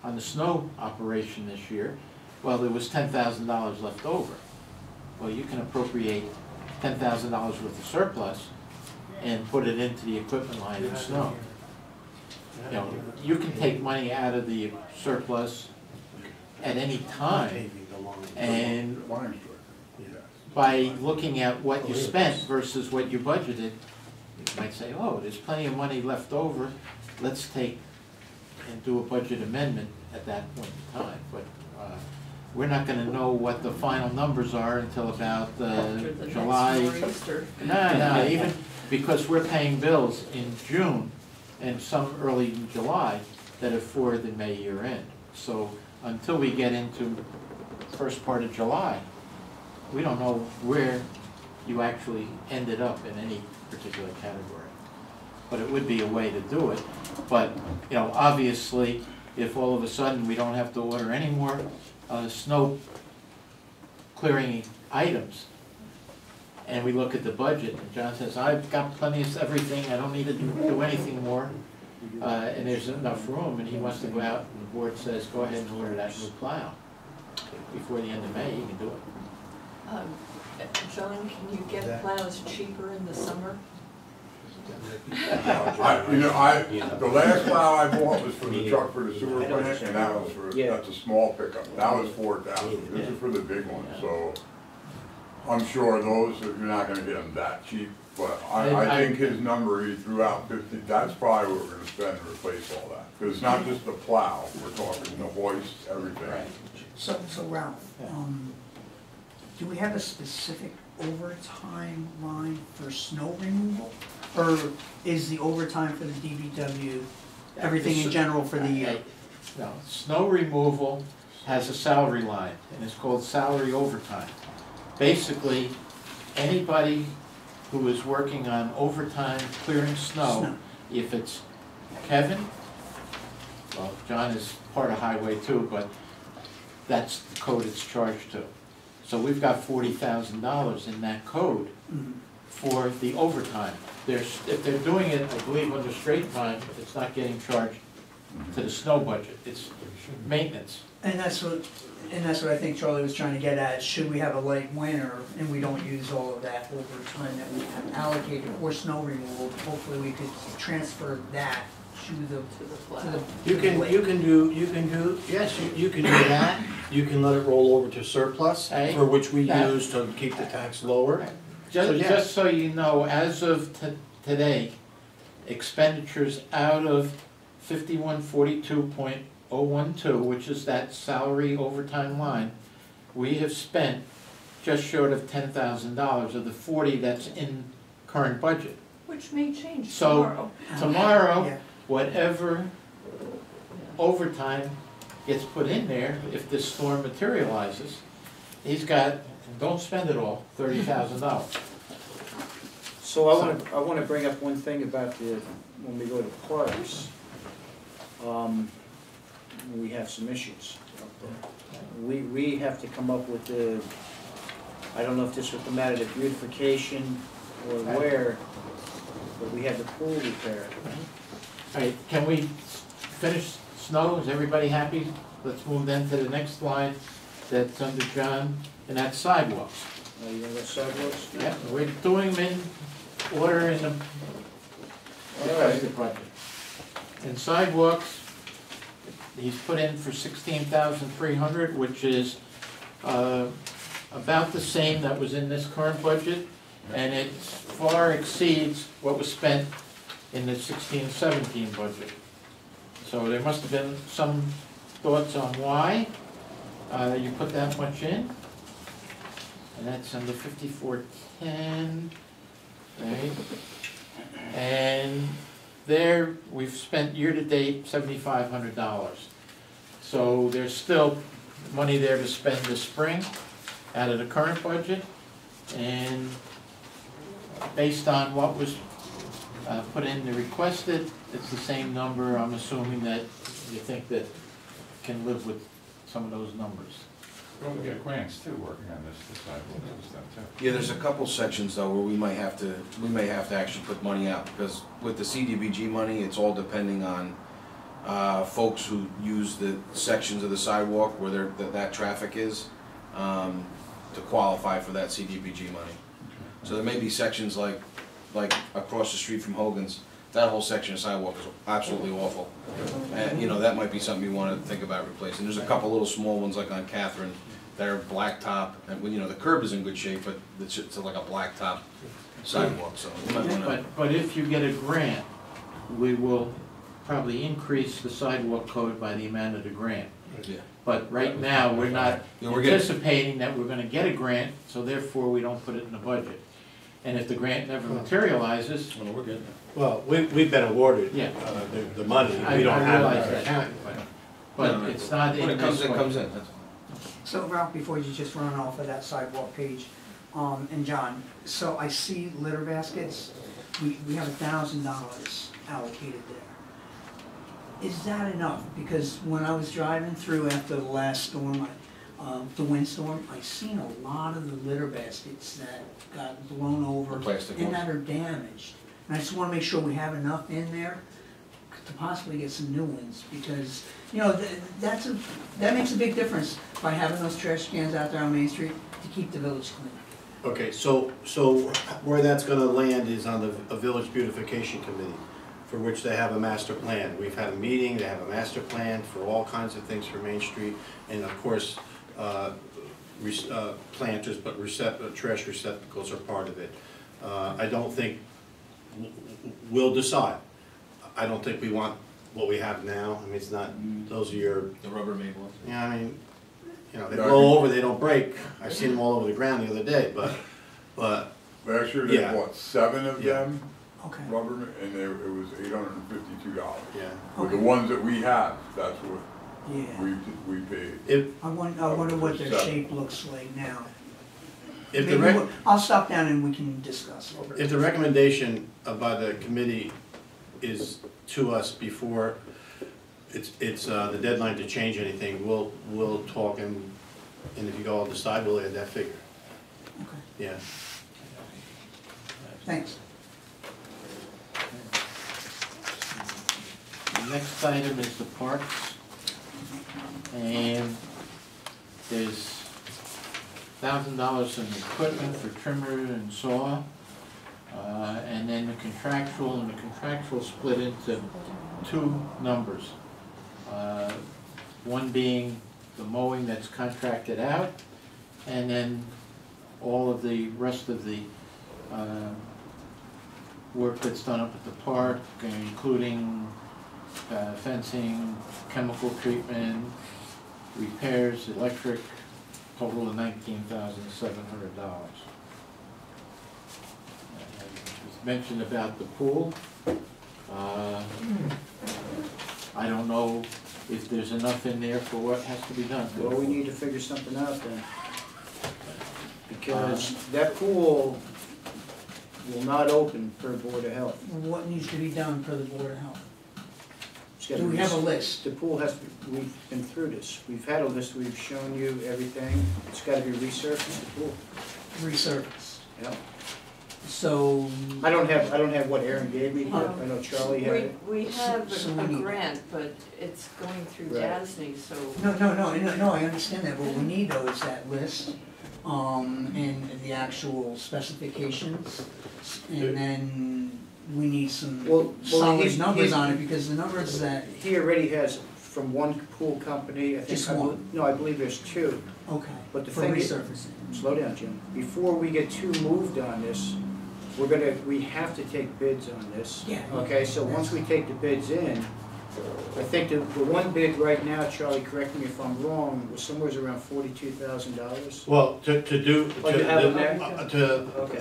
on the snow operation this year? Well, there was $10,000 left over. Well, you can appropriate $10,000 worth of surplus and put it into the equipment line in snow. You know, you can take money out of the surplus at any time, and Flying strike, yes. by looking at what you spent versus what you budgeted, you might say, oh, there's plenty of money left over, let's take and do a budget amendment at that point in time. But we're not gonna know what the final numbers are until about After the July. next nor'easter. No, even because we're paying bills in June and some early in July that are for the May year end. So until we get into first part of July, we don't know where you actually ended up in any particular category. But it would be a way to do it. But, you know, obviously, if all of a sudden we don't have to order any more snow clearing items, and we look at the budget, and John says, I've got plenty of everything, I don't need to do anything more, and there's enough room, and he wants to go out, and the board says, go ahead and order that new plow. Before the end of May, you can do it. John, can you get plows cheaper in the summer? The last plow I bought was for the truck for the sewer plant, and that was for, Yeah. that's a small pickup, that was 4,000, this is for the big one, so. I'm sure those, you're not gonna get them that cheap, but I think his number, he threw out 50, that's probably what we're gonna spend to replace all that. Cause it's not just the plow, we're talking the hoist, everything. So Ralph, do we have a specific overtime line for snow removal? Or is the overtime for the DBW everything in general for the year? No, snow removal has a salary line, and it's called salary overtime. Basically, anybody who is working on overtime clearing snow, if it's Kevin, well, John is part of highway too, but that's the code it's charged to. So we've got $40,000 in that code for the overtime. If they're doing it, I believe, under straight time, it's not getting charged to the snow budget, it's maintenance. And that's what I think Charlie was trying to get at, should we have a light winter and we don't use all of that overtime that we have allocated for snow removal, hopefully we could transfer that to the To the plow. to the. You can do, yes, you can do that, you can let it roll over to surplus, Hey, for which we that- use to keep the tax lower. So, yeah. Just so you know, as of today, expenditures out of 5142.012, which is that salary overtime line, we have spent just short of $10,000 of the 40 that's in current budget. Which may change So- tomorrow. Tomorrow, Yeah. whatever overtime gets put in there, if this storm materializes, he's got, don't spend it all, $30,000. So I wanna bring up one thing about when we go to parks. We have some issues out there. We have to come up with I don't know if this will come out of the beautification or where, but we have the pool repair. All right, can we finish snow? Is everybody happy? Let's move then to the next slide that's under John, and that's sidewalks. You know, the sidewalks? Yeah, we're doing them in order in the requested budget. And sidewalks, he's put in for 16,300, which is about the same that was in this current budget, and it far exceeds what was spent in the 16-17 budget. So there must have been some thoughts on why you put that much in. And that's under 5410, right? And there, we've spent year-to-date $7,500. So there's still money there to spend this spring out of the current budget. And based on what was put in the requested, it's the same number. I'm assuming that you think that can live with some of those numbers. Well, we got grants too, working on this sidewalks and stuff too. Yeah, there's a couple sections though where we may have to actually put money out, because with the CDBG money, it's all depending on folks who use the sections of the sidewalk where that traffic is, to qualify for that CDBG money. So there may be sections like across the street from Hogan's, that whole section of sidewalk is absolutely awful. And, you know, that might be something you wanna think about replacing. There's a couple little small ones like on Catherine that are blacktop, and, you know, the curb is in good shape, but it's like a blacktop sidewalk, so you might wanna. But if you get a grant, we will probably increase the sidewalk code by the amount of the grant. Yeah. But right now, we're not Yeah, we're getting- anticipating that we're gonna get a grant, so therefore we don't put it in the budget. And if the grant never materializes, Well, we're good. Well, we've been awarded Yeah. the money, I we don't have realize it. that. But No, it's not in When it this comes in, budget. comes in. That's- So Ralph, before you just run off of that sidewalk page, and John, so I see litter baskets, we have $1,000 allocated there. Is that enough? Because when I was driving through after the last storm, the windstorm, I seen a lot of the litter baskets that got blown over The plastic and ones. that are damaged. And I just wanna make sure we have enough in there to possibly get some new ones, because, you know, that makes a big difference by having those trash cans out there on Main Street to keep the village clean. Okay, so where that's gonna land is on a village beautification committee, for which they have a master plan. We've had a meeting, they have a master plan for all kinds of things for Main Street, and of course, planters, but trash receptacles are part of it. I don't think, we'll decide. I don't think we want what we have now. I mean, it's not, those are your, The Rubbermaid ones. yeah, I mean, you know, they blow over, they don't break. I've seen them all over the ground the other day, but Last year, they Yeah. bought 7 of Yeah. them, Okay. rubber, and it was $852. yeah. With the ones that we have, that's what Yeah. we paid. If, I wonder what their shape looks like now. if the Maybe I'll stop down and we can discuss. if the recommendation by the committee is to us before it's the deadline to change anything, we'll talk, and if you all decide, we'll add that figure. Okay, Yeah. thanks. The next item is the parks. And there's $1,000 in equipment for trimmer and saw. And then the contractual split into two numbers. One being the mowing that's contracted out, and then all of the rest of the work that's done up at the park, including fencing, chemical treatment, repairs, electric, total of $19,700. Mentioned about the pool. I don't know if there's enough in there for what has to be done. Well, we need to figure something out then. Because that pool will not open per Board of Health. What needs to be done for the Board of Health? It's gotta Do we be- have a list? The pool has, we've been through this. We've had a list, we've shown you everything. It's gotta be resurfaced, the pool. Resurfaced. Yeah. So, I don't have what Aaron gave me here. I know Charlie had it. We have So a we need- grant, but it's going through Right. DASNY, so. no, I understand that. What we need though is that list, and the actual specifications. And then we need some Well, solid he's- numbers he's- on it, because the numbers that, He already has from one pool company, I think. Just one? No, I believe there's two. okay, But the for thing is- resurfacing. Slow down, Jim. Before we get too moved on this, we have to take bids on this. Yeah. Okay, so once we take the bids in, I think the one bid right now, Charlie, correct me if I'm wrong, was somewhere around $42,000. Well, to do, Oh, you have it there? Okay.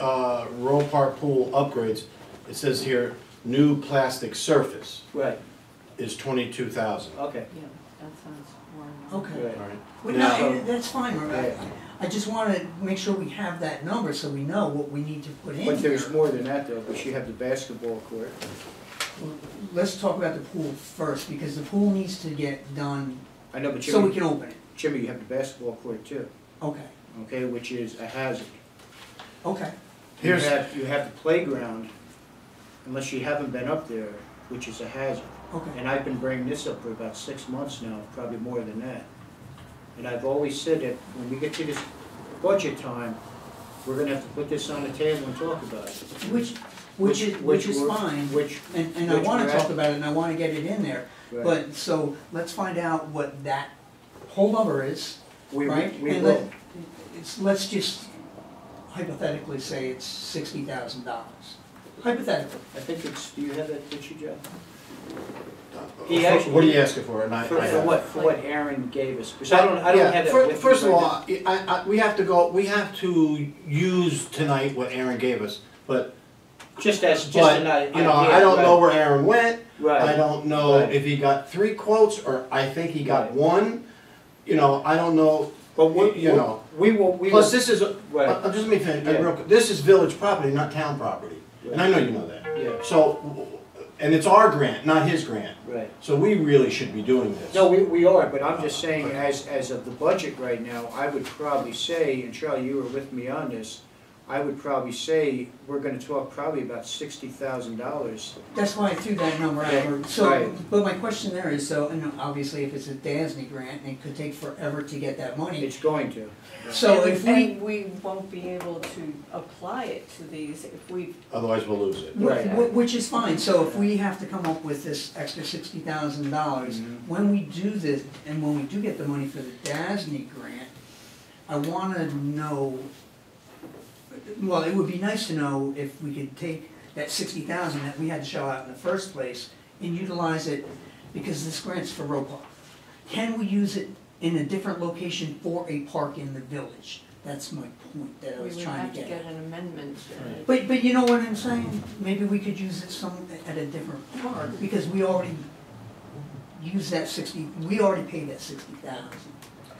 Royal Park Pool upgrades, it says here, new plastic surface Right, is 22,000. okay. Yeah, that sounds more. Okay. Right. All right. Well, Now- no, that's fine, Yeah. I just wanna make sure we have that number so we know what we need to put in But there's here. more than that though, because you have the basketball court. Let's talk about the pool first, because the pool needs to get done I know, but so we Jimmy, can open it. Jimmy, you have the basketball court too, Okay, okay, which is a hazard. okay. Here's- You have the playground, unless you haven't been up there, which is a hazard. Okay, And I've been bringing this up for about 6 months now, probably more than that. And I've always said that when we get to this budget time, we're gonna have to put this on the table and talk about it. which is we're- fine, Which, and I which wanna we're talk at. about it, and I wanna get it in there. right. But, so, let's find out what that whole number is, We right? will. And let's just hypothetically say it's $60,000. Hypothetically. I think it's, do you have that picture, Joe? What are you asking for? And For I- what Aaron gave us, because I don't have that Yeah, with me first of right all, we have to use tonight what Aaron gave us, but, now. Just an but, idea. you know, I don't know where Aaron went. Right. I don't know Right. if he got 3 quotes, or I think he got Right. 1. You know, I don't know, But you know. we will. Plus, this is, Right. just let me finish, Yeah. real quick. This is village property, not town property. And I know you know that. Yeah, So, and it's our grant, not his grant. right. So we really should be doing this. No, we are, but I'm just saying, as of the budget right now, I would probably say, and Charlie, you were with me on this, I would probably say, we're gonna talk probably about $60,000. That's why I threw that number out. Yeah, So, right. but my question there is, so, and obviously if it's a DASNY grant, it could take forever to get that money. It's going to. So And- if we, And we won't be able to apply it to these if we, Otherwise, we'll lose it. Right. which is fine, so if we have to come up with this extra $60,000, Mhm. when we do this, and when we do get the money for the DASNY grant, I wanna know, well, it would be nice to know if we could take that 60,000 that we had to shell out in the first place and utilize it, because this grant's for Roe Park. Can we use it in a different location for a park in the village? That's my point that I we was would trying have to to get get at. an amendment. But you know what I'm saying? Maybe we could use it at a different park, because we already used that 60, we already paid that 60,000.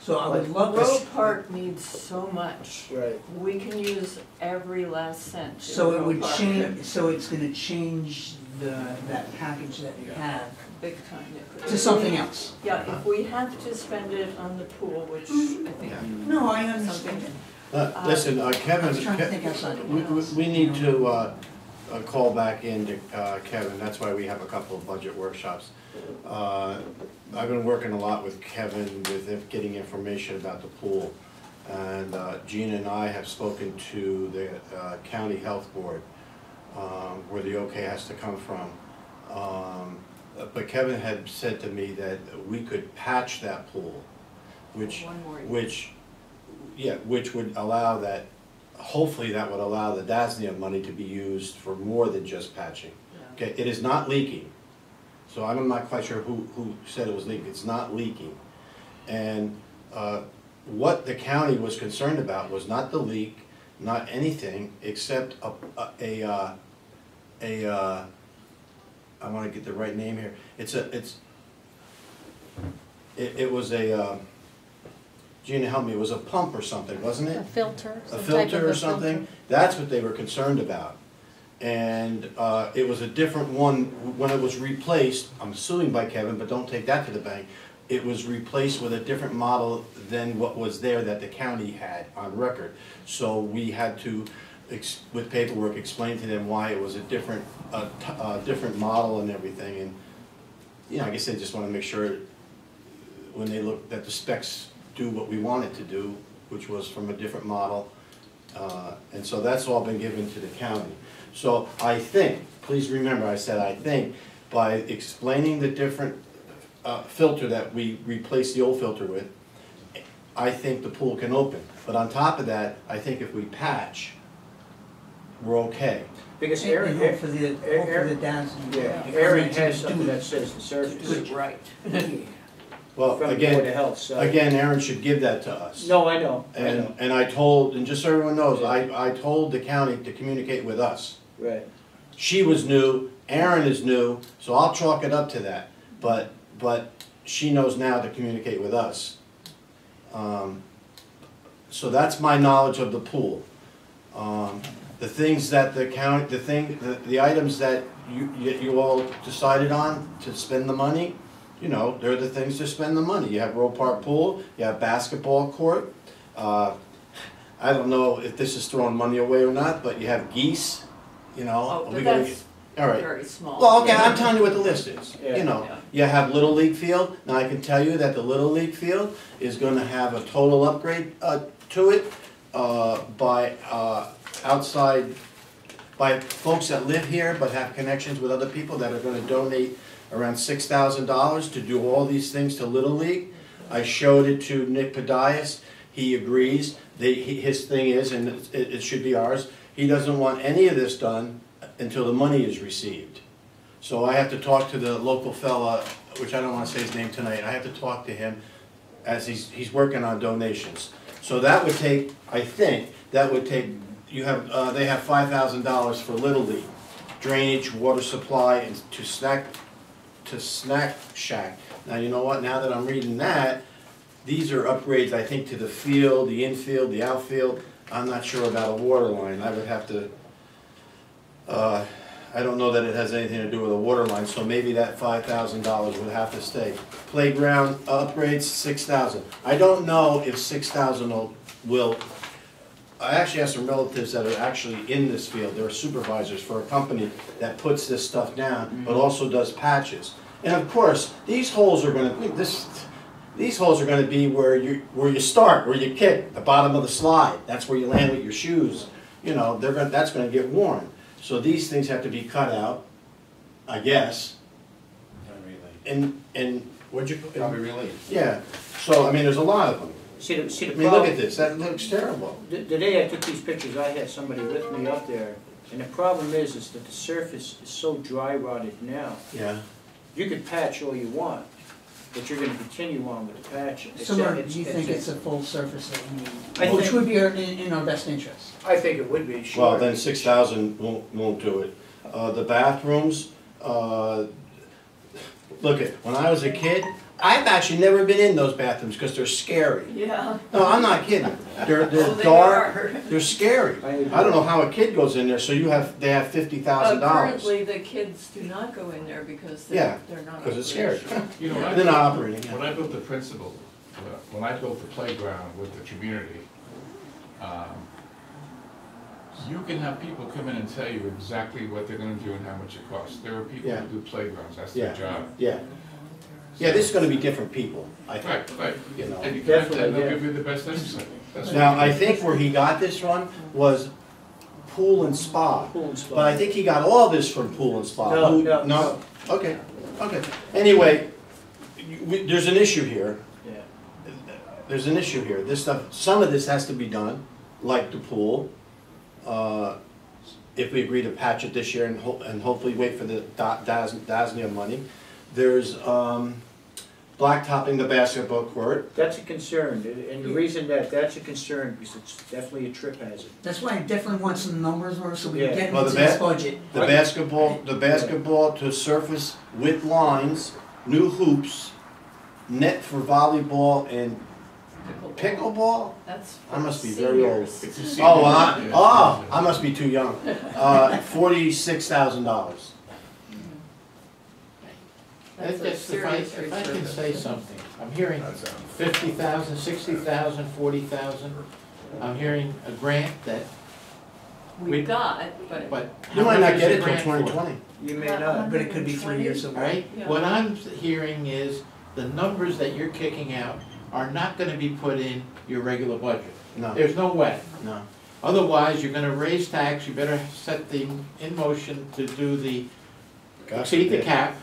So I would love to. Road Park needs so much. Right. We can use every last cent in So it Roe would Park. change, so it's gonna change that package that we have Big time. It could- to something else. Yeah, if we have to spend it on the pool, which I think. No, I understand. Something. Listen, I Kevin, was trying to think outside the box. we need to call back in to Kevin, that's why we have a couple of budget workshops. I've been working a lot with Kevin with getting information about the pool. And Gina and I have spoken to the county health board, where the okay has to come from. But Kevin had said to me that we could patch that pool. which, One more year. which would allow that, hopefully that would allow the DASNY money to be used for more than just patching. Yeah. Okay, it is not leaking, so I'm not quite sure who said it was leaking, it's not leaking. And what the county was concerned about was not the leak, not anything, except I wanna get the right name here, it was a, Gina, help me, it was a pump or something, wasn't it? A filter, A some type filter of or a something, filter. that's what they were concerned about. And it was a different one, when it was replaced, I'm assuming by Kevin, but don't take that to the bank, it was replaced with a different model than what was there that the county had on record. So we had to, with paperwork, explain to them why it was a different model and everything. And, you know, I guess they just want to make sure when they look, that the specs do what we want it to do, which was from a different model. And so that's all been given to the county. So I think, please remember, I said I think, by explaining the different filter that we replaced the old filter with, I think the pool can open. But on top of that, I think if we patch, we're okay. Because And Aaron, hope for the DASNY. yeah, Aaron has something that says the surface. Do it right. Well, From the Board of again, Health, so. Aaron should give that to us. No, I know, I know, And I told, and just so everyone knows, I told the county to communicate with us. right. She was new, Aaron is new, so I'll chalk it up to that. But she knows now to communicate with us. So that's my knowledge of the pool. The things that the county, the items that you all decided on to spend the money, you know, they're the things to spend the money. You have Roe Park Pool, you have basketball court. I don't know if this is throwing money away or not, but you have geese, you know. Oh, we but gotta that's all right. very small. Well, okay, I'm telling you what the list is, Yeah. you know. Yeah. You have Little League Field, now I can tell you that the Little League Field is gonna have a total upgrade to it by outside, by folks that live here but have connections with other people that are gonna donate around $6,000 to do all these things to Little League. I showed it to Nick Podias, he agrees, his thing is, and it should be ours, he doesn't want any of this done until the money is received. So I have to talk to the local fella, which I don't want to say his name tonight, I have to talk to him as he's working on donations. So that would take, I think, that would take, you have, they have $5,000 for Little League, drainage, water supply, and to snack shack. Now, you know what, now that I'm reading that, these are upgrades, I think, to the field, the infield, the outfield. I'm not sure about a water line, I would have to, I don't know that it has anything to do with a water line, so maybe that $5,000 would have to stay. Playground upgrades, $6,000. I don't know if $6,000 will, I actually have some relatives that are actually in this field, they're supervisors for a company that puts this stuff down, but also does patches. And of course, these holes are gonna, these holes are gonna be where you start, where you kick, the bottom of the slide. That's where you land with your shoes. You know, that's gonna get worn. So these things have to be cut out, I guess. And what'd you? Probably really. Yeah, so I mean, there's a lot of them. See the I mean, problem. look at this, that looks terrible. The day I took these pictures, I had somebody with me up there, and the problem is that the surface is so dry rotted now. Yeah. You could patch all you want, but you're gonna continue on with the patching. So, Mark, do you think it's a full surface that we I need, which think- would be in our best interest? I think it would be, sure. Well, then 6,000 won't do it. The bathrooms, look at, when I was a kid, I've actually never been in those bathrooms because they're scary. Yeah. No, I'm not kidding. They're Oh, they dark, are. they're scary. I don't know how a kid goes in there, so they have $50,000. Currently, the kids do not go in there because Yeah, they're not. because it's scary. operational. You know, when I They're not built- operating, yeah. When I built the principal, when I built the playground with the community, you can have people come in and tell you exactly what they're gonna do and how much it costs. There are people Yeah. who do playgrounds, that's Yeah. their job. Yeah. Yeah, this is gonna be different people, I think. Right. You know. And you come in and Definitely, they'll yeah. give you the best estimate. That's what Now, you I do. think where he got this from was pool and spa. Pool and spa. But I think he got all this from pool and spa. No, Who- no. Okay, okay. Anyway, there's an issue here. Yeah. there's an issue here. This stuff, some of this has to be done, like the pool. If we agree to patch it this year and hopefully wait for the DASNY money. There's blacktopping the basketball court. That's a concern, and the reason that that's a concern, because it's definitely a trip hazard. That's why I definitely want some numbers, or so we Yeah. can get Well, into the this budget. The basketball to surface with lines, new hoops, net for volleyball and pickleball? That's I for must be very old. seniors. It's a Oh, CDBG. I must be too young. $46,000. That's a If I can serious say something, I'm hearing 50,000, 60,000, 40,000. I'm hearing a grant that, We got, but You how might much not is get the it till grant for? 2020. You may About not. But it could be 3 years All away. right, Yeah. what I'm hearing is the numbers that you're kicking out are not gonna be put in your regular budget. No, There's no way. no. Otherwise, you're gonna raise tax, you better set the, in motion to do the, exceed the cap,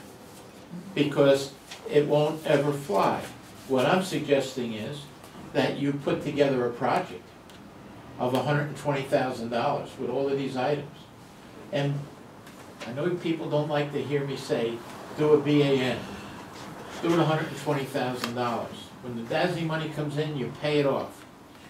because it won't ever fly. What I'm suggesting is that you put together a project of $120,000 with all of these items. And I know people don't like to hear me say, do a BAN. Do it $120,000. When the DASNY money comes in, you pay it off.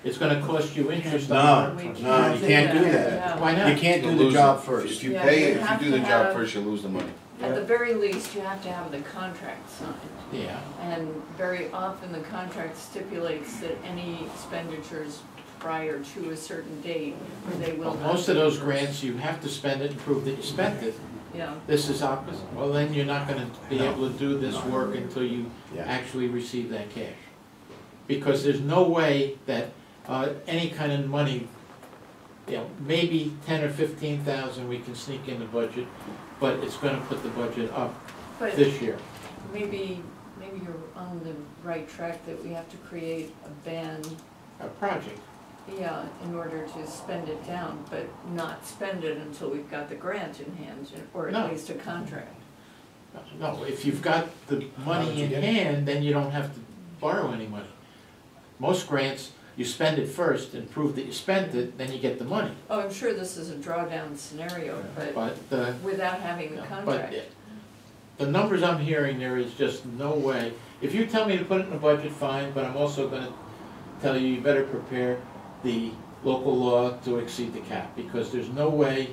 It's gonna cost you interest on No, it. no, you can't do that. Yeah. Why You not? can't do You'll the lose job it. first. If you Yeah, pay you it, if have you do to the job have- first, you lose the money. At the very least, you have to have the contract signed. Yeah. And very often the contract stipulates that any expenditures prior to a certain date, they will Well, not. most of be those reimbursed. grants, you have to spend it and prove that you spent it. Yeah, This is opposite. Well, then you're not gonna be able to do this work until you Yeah. actually receive that cash. Because there's no way that, any kind of money, maybe 10 or 15,000 we can sneak in the budget, but it's gonna put the budget up but this year. maybe you're on the right track that we have to create a ban, A project. yeah, in order to spend it down, but not spend it until we've got the grant in hand, or No. at least a contract. No, if you've got the money in hand, then you don't have to borrow any money. Most grants, you spend it first and prove that you spent it, then you get the money. Oh, I'm sure this is a drawdown scenario, but But, without having the but contract. the numbers I'm hearing, there is just no way. If you tell me to put it in the budget, fine, but I'm also gonna tell you, you better prepare the local law to exceed the cap, because there's no way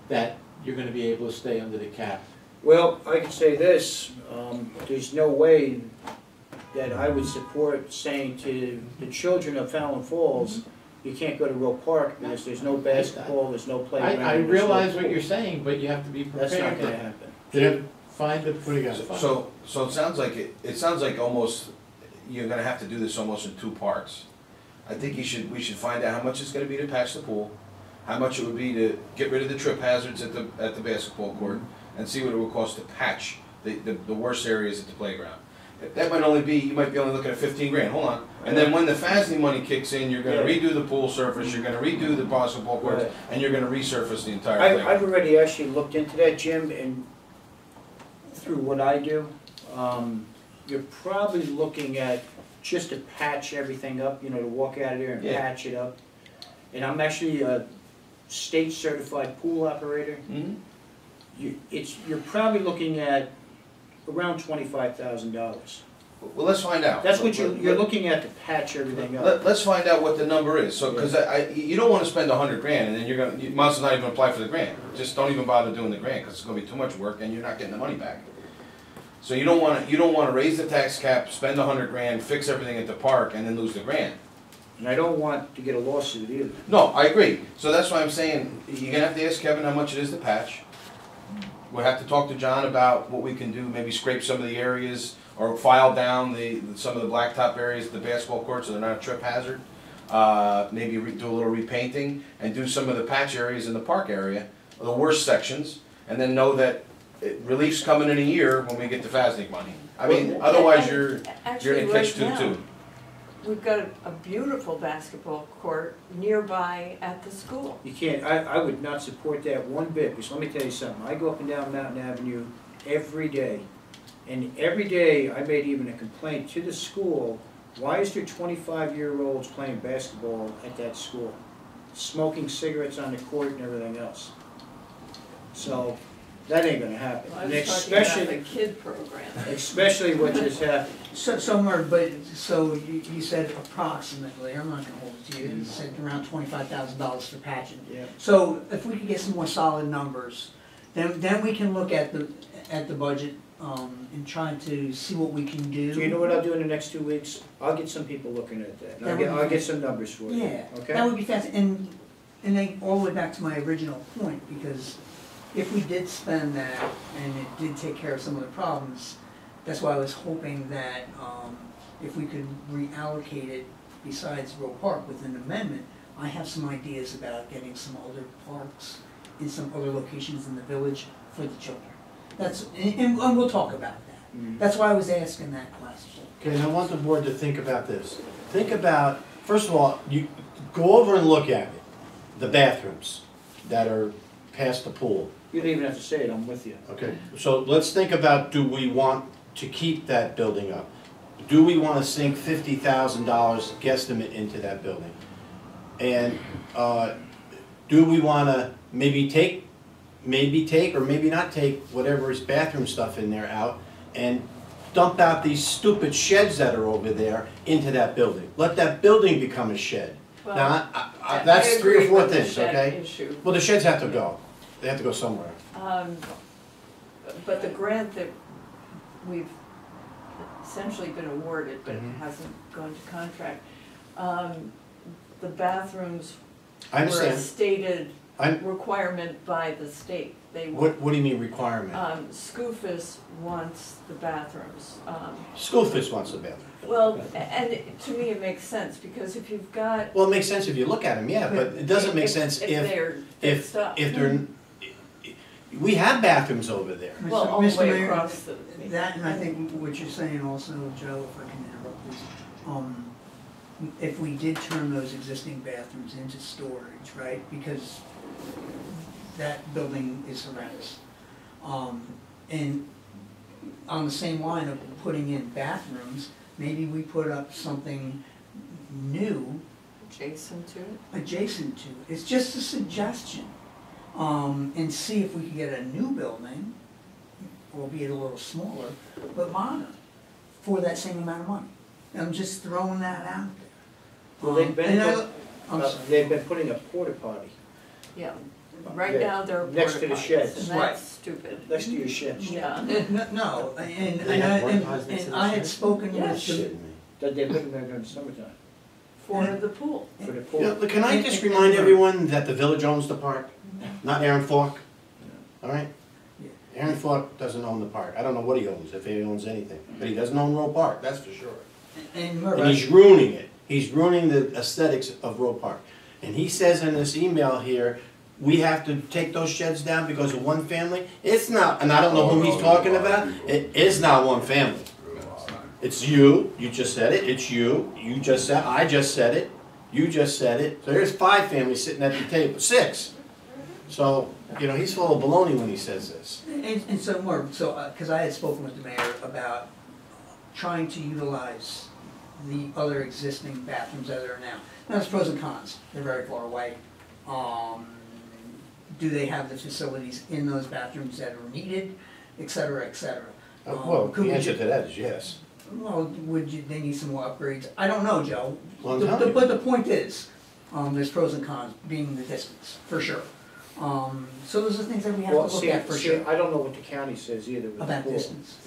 that you're gonna be able to stay under the cap. Well, I can say this, there's no way that I would support saying to the children of Fallon Falls, you can't go to Roe Park because there's no basketball, there's no playground. I there's no realize what pool. you're saying, but you have to be That's not prepared gonna to happen. find the. What do you got? So it sounds like, it sounds like almost, you're gonna have to do this almost in two parts. I think we should find out how much it's gonna be to patch the pool, how much it would be to get rid of the trip hazards at the basketball court, and see what it would cost to patch the worst areas at the playground. That might only be, you might be only looking at 15 grand, hold on. And then when the FASD money kicks in, you're gonna Yeah. redo the pool surface, you're gonna redo the basketball courts, Right. and you're gonna resurface the entire playground. I've already actually looked into that, Jim, and through what I do, you're probably looking at just to patch everything up, to walk out of there and Yeah. patch it up. And I'm actually a state certified pool operator. Mhm. You're probably looking at around $25,000. Well, let's find out. That's what you're looking at to patch everything up. Let's find out what the number is, so, because you don't wanna spend 100 grand, and then you might as well not even apply for the grant. Just don't even bother doing the grant, because it's gonna be too much work, and you're not getting the money back. So you don't wanna raise the tax cap, spend 100 grand, fix everything at the park, and then lose the grant. And I don't want to get a lawsuit either. No, I agree, so that's why I'm saying, you're gonna have to ask Kevin how much it is to patch. We'll have to talk to John about what we can do, maybe scrape some of the areas, or file down some of the blacktop areas, the basketball courts, so they're not a trip hazard. Maybe do a little repainting, and do some of the patch areas in the park area, the worst sections, and then know that relief's coming in a year when we get the FASD money. I mean, otherwise you're Actually, in a right catch-22. now, we've got a beautiful basketball court nearby at the school. You can't, I would not support that one bit, because let me tell you something, I go up and down Mountain Avenue every day. And every day I made even a complaint to the school Why is there 25-year-olds playing basketball at that school? Smoking cigarettes on the court and everything else. So, that ain't gonna happen. I And was talking about the especially, kid program. especially what just happened. So Mark, but, so you said approximately, I'm not gonna hold it to you, you said around $25,000 for patching. Yeah. So if we could get some more solid numbers, then we can look at the budget, and try to see what we can do. Do you know what I'll do in the next 2 weeks? I'll get some people looking at that. And I'll get some numbers for you. Yeah, Okay? that would be fast, and then all the way back to my original point, because if we did spend that and it did take care of some of the problems, that's why I was hoping that, if we could reallocate it besides Roe Park with an amendment, I have some ideas about getting some other parks in some other locations in the village for the children. That's, and we'll talk about that. Mhm. That's why I was asking that question. Okay, and I want the board to think about this. Think about, first of all, you go over and look at it. The bathrooms that are past the pool. You don't even have to say it, I'm with you. Okay, so let's think about, do we want to keep that building up? Do we want to sink $50,000 guesstimate into that building? And do we want to maybe take or maybe not take whatever is bathroom stuff in there out and dump out these stupid sheds that are over there into that building? Let that building become a shed. Well, Now, I that's 3 or agree 4 with the things, shed okay? issue. Well, the sheds have to go. They have to go somewhere. But the grant that we've essentially been awarded, but Mhm. hasn't gone to contract, the bathrooms I were a understand. stated I'm- requirement by the state. They What do you mean requirement? Skoufis wants the bathrooms. Schoolfish wants the bathroom. Well, and to me it makes sense, because if you've got. Well, it makes sense if you look at them, yeah, but it doesn't make sense If if, they're fixed up. if they're, we have bathrooms over there. Well, all the Mr. way Mayor, across the. That, and I think what you're saying also, Joe, if I can interrupt this, if we did turn those existing bathrooms into storage, right, because that building is horrendous. And on the same line of putting in bathrooms, maybe we put up something new Adjacent to it? adjacent to it. It's just a suggestion. And see if we can get a new building, albeit a little smaller, but modern, for that same amount of money. I'm just throwing that out there. Well, they've been, I'm sorry. they've been putting a porta potty Yeah, right Yeah, now they're next to the porta potties, sheds. and Right. that's stupid. next to your sheds. Yeah. No, They have porta potties next to and the I had shed? spoken Yeah. with Shitting the, me. That they're putting there during the summertime, For the pool. for the You pool. know, can I just remind everyone that the village owns the park, not Aaron Falk? All right? Yeah. Aaron Falk doesn't own the park. I don't know what he owns, if he owns anything, but he doesn't own Roe Park, that's for sure. and And he's ruining it. He's ruining the aesthetics of Roe Park. And he says in this email here, we have to take those sheds down because of one family. It's not, and I don't know who he's talking about. It is not one family. It's you just said it, it's you just said, I just said it, you just said it. So there's 5 families sitting at the table, 6. So, you know, he's full of baloney when he says this. And so more, so, because I had spoken with the mayor about trying to utilize the other existing bathrooms that are there now. Now, there's pros and cons, they're very far away. Do they have the facilities in those bathrooms that are needed, et cetera, et cetera? Well, Could the we answer ju- to that is yes. Well, they need some more upgrades? I don't know, Joe. Well, I'm telling you. But the point is, there's pros and cons, being the distance, for sure. So those are things that we have to Well, look see, at for see, sure, I don't know what the county says either with the about pool. distance.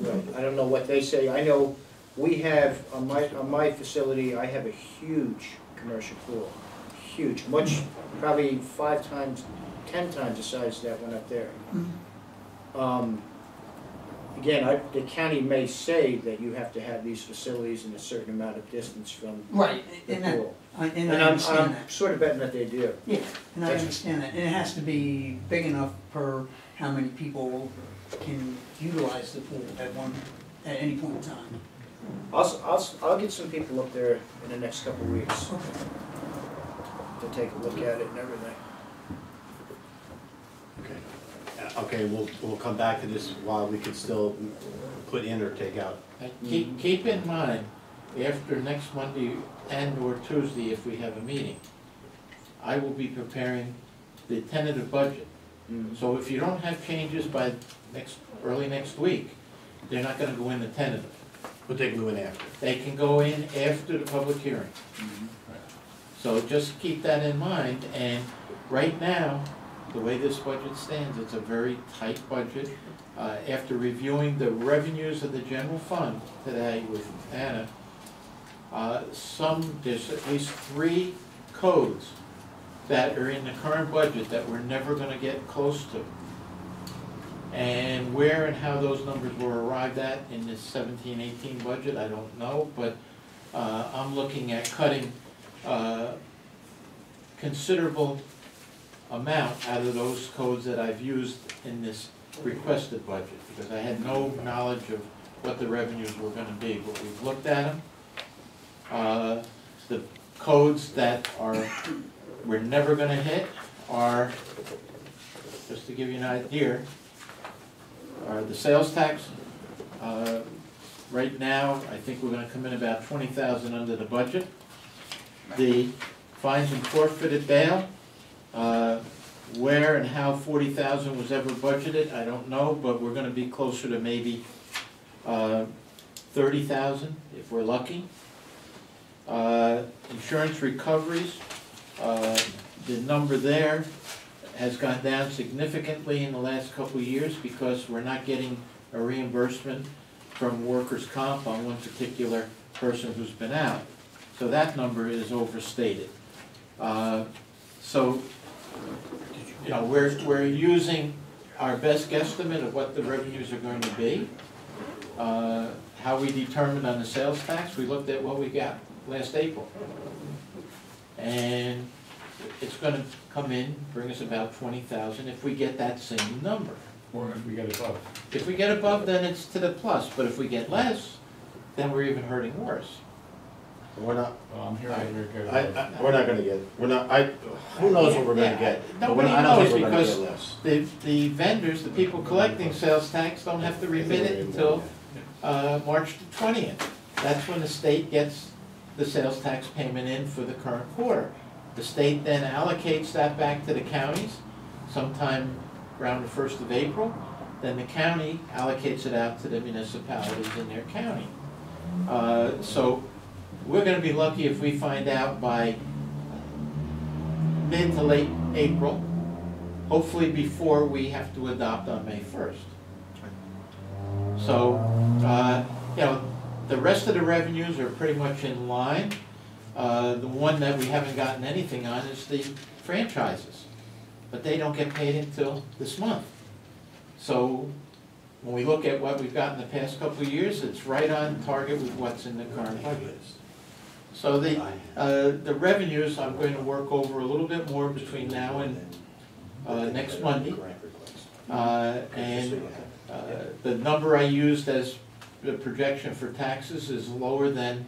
Right, I don't know what they say. I know we have, on my facility, I have a huge commercial pool. Huge, much, probably 5 times, 10 times the size of that one up there. Again, the county may say that you have to have these facilities in a certain amount of distance from Right, the and that, pool. and And I understand that. I'm sort of betting that they do. Yeah, and I understand that, and it has to be big enough per how many people can utilize the pool at any point in time. I'll get some people up there in the next couple of weeks Okay. to take a look at it and everything. Okay, we'll come back to this while we could still put in or take out. Keep in mind after next Monday and/or Tuesday, if we have a meeting, I will be preparing the tentative budget. So if you don't have changes by early next week, they're not gonna go in the tentative. But they can go in after. They can go in after the public hearing. So just keep that in mind, and right now, the way this budget stands, it's a very tight budget. After reviewing the revenues of the general fund today with Anna, there's at least 3 codes that are in the current budget that we're never gonna get close to. And where and how those numbers were arrived at in this 17-18 budget, I don't know, but I'm looking at cutting considerable amount out of those codes that I've used in this requested budget, because I had no knowledge of what the revenues were gonna be, but we've looked at them. The codes that we're never gonna hit are, just to give you an idea, are the sales tax. Right now, I think we're gonna come in about 20,000 under the budget. The fines and forfeited bail, where and how 40,000 was ever budgeted, I don't know, but we're gonna be closer to maybe 30,000 if we're lucky. Insurance recoveries, the number there has gone down significantly in the last couple of years because we're not getting a reimbursement from workers' comp on one particular person who's been out. So that number is overstated. So, you know, we're using our best guesstimate of what the revenues are going to be. How we determined on the sales tax, we looked at what we got last April. And it's gonna come in, bring us about 20,000 if we get that same number. Or if we get above. If we get above, then it's to the plus, but if we get less, then we're even hurting worse. We're not, Well, I'm hearing you're good. we're not gonna get, who knows what we're gonna get? But Nobody I don't knows think we're gonna because get less. the vendors, the people collecting sales tax don't have to remit it until March the 20th. That's when the state gets the sales tax payment in for the current quarter. The state then allocates that back to the counties sometime around the 1st of April. Then the county allocates it out to the municipalities in their county. So we're gonna be lucky if we find out by mid to late April, hopefully before we have to adopt on May 1st. So, you know, the rest of the revenues are pretty much in line. The one that we haven't gotten anything on is the franchises, but they don't get paid until this month. So when we look at what we've got in the past couple of years, it's right on target with what's in the current budget. So the revenues, I'm going to work over a little bit more between now and next Monday. And the number I used as the projection for taxes is lower than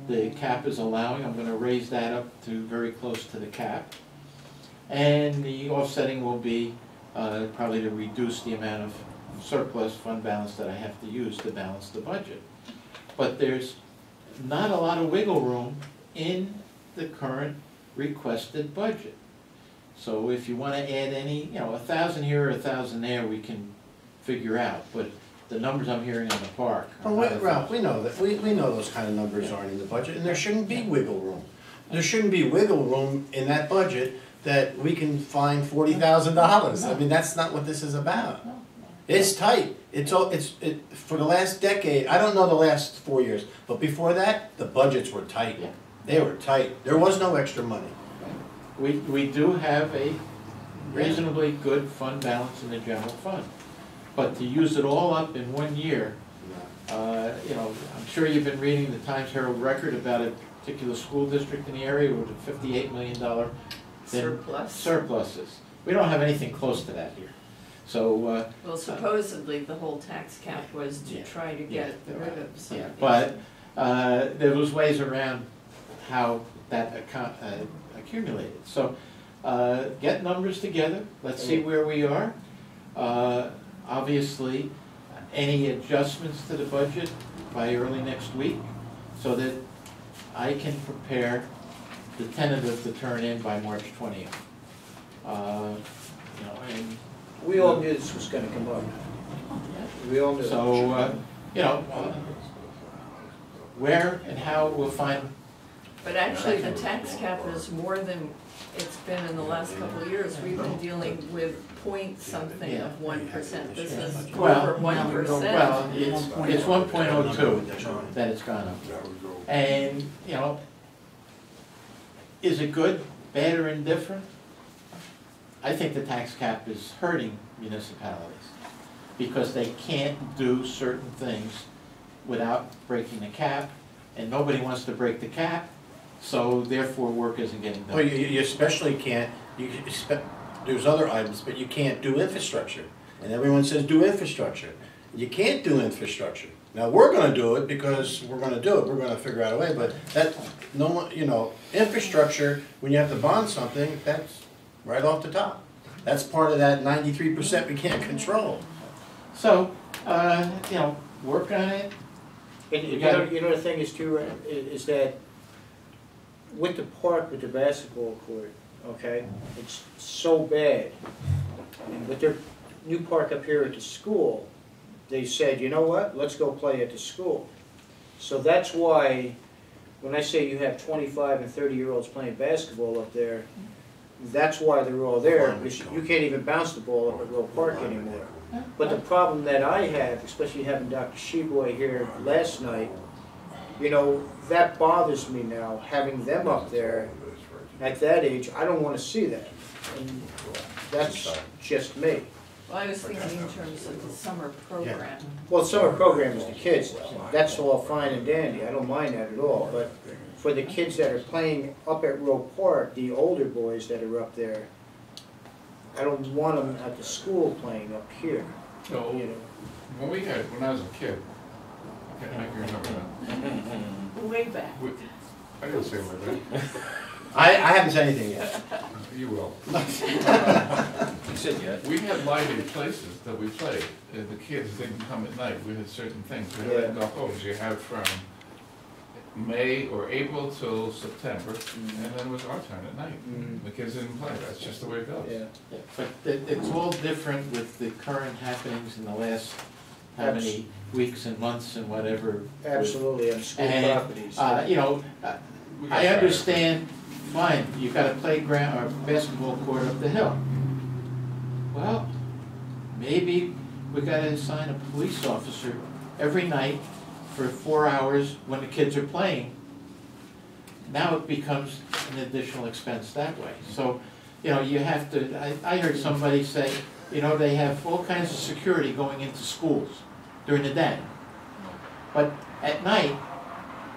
the cap is allowing. I'm gonna raise that up to very close to the cap. And the offsetting will be probably to reduce the amount of surplus fund balance that I have to use to balance the budget. But there's not a lot of wiggle room in the current requested budget. So if you wanna add any, you know, 1,000 here or 1,000 there, we can figure out, but the numbers I'm hearing on the park. Ralph, we know that, we know those kind of numbers aren't in the budget, and there shouldn't be wiggle room. There shouldn't be wiggle room in that budget that we can find $40,000. I mean, that's not what this is about. It's tight. For the last decade, I don't know the last 4 years, but before that, the budgets were tight. Yeah. They were tight. There was no extra money. We do have a reasonably good fund balance in the general fund. But to use it all up in 1 year, you know, I'm sure you've been reading the Times Herald Record about a particular school district in the area with a $58 million surpluses. We don't have anything close to that here. So, Well, supposedly, the whole tax cap was to Yeah. try to get rid of some yeah, of these. but there was ways around how that accumulated. So, get numbers together, let's see where we are. Obviously, any adjustments to the budget by early next week. so that I can prepare the tentative to turn in by March 20th. You know, and We all knew this was gonna come up. We all knew. so, you know, where and how we'll find. But actually, the tax cap is more than it's been in the last couple of years. We've been dealing with point something of 1%. This is Well, over 1%. Well, it's 1.02 that it's gone up. And, you know, is it good, bad, or indifferent? I think the tax cap is hurting municipalities because they can't do certain things without breaking the cap, and nobody wants to break the cap, so therefore work isn't getting Well, done. you especially can't, there's other items, but you can't do infrastructure. And everyone says do infrastructure. You can't do infrastructure. Now, we're gonna do it because we're gonna do it, we're gonna figure out a way, but that, no one, you know, infrastructure, when you have to bond something, that's right off the top. That's part of that 93% we can't control. So, you know, work on it. And you know the thing is too, Ren, is that with the park, with the basketball court, okay, it's so bad. And with their new park up here at the school, they said, you know what, let's go play at the school. So that's why, when I say you have 25 and 30-year-olds playing basketball up there, that's why they're all there, because you can't even bounce the ball up at Roe Park anymore. But the problem that I have, especially having Dr. Sheboy here last night, you know, that bothers me now, having them up there at that age. I don't want to see that. And that's just me. Well, I was thinking in terms of the summer program. Well, summer program is the kids, that's all fine and dandy, I don't mind that at all, but for the kids that are playing up at Roe Park, the older boys that are up there, I don't want them at the school playing up here, So, you know. when I was a kid, I can't make you remember that. Way back. I didn't say way back. I haven't said anything yet. You will. You said yet. We had lighted places that we played, and the kids didn't come at night, we had certain things, we had golf holes, you had from May or April till September, and then it was our turn at night. The kids didn't play, that's just the way it goes. Yeah. But it's all different with the current happenings in the last, how many weeks and months and whatever. Absolutely, on school And, properties. you know, We got I tired. understand, fine, you've got a playground or basketball court up the hill. Well, maybe we gotta assign a police officer every night for 4 hours when the kids are playing. Now it becomes an additional expense that way. So, you know, you have to, I heard somebody say, you know, they have all kinds of security going into schools during the day. But at night,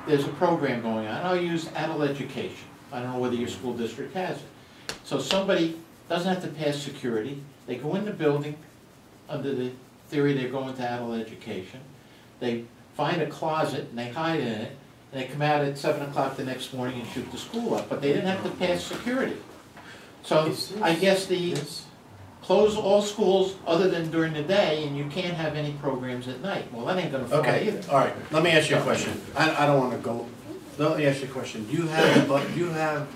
there's a program going on. I'll use adult education. I don't know whether your school district has it. So somebody doesn't have to pass security. They go in the building under the theory they're going to adult education. They find a closet and they hide in it. And they come out at 7 o'clock the next morning and shoot the school up. But they didn't have to pass security. So I guess close all schools other than during the day, and you can't have any programs at night. Well, that ain't gonna fly Okay, either. all right, let me ask you a question. I don't wanna go, let me ask you a question. Do you have,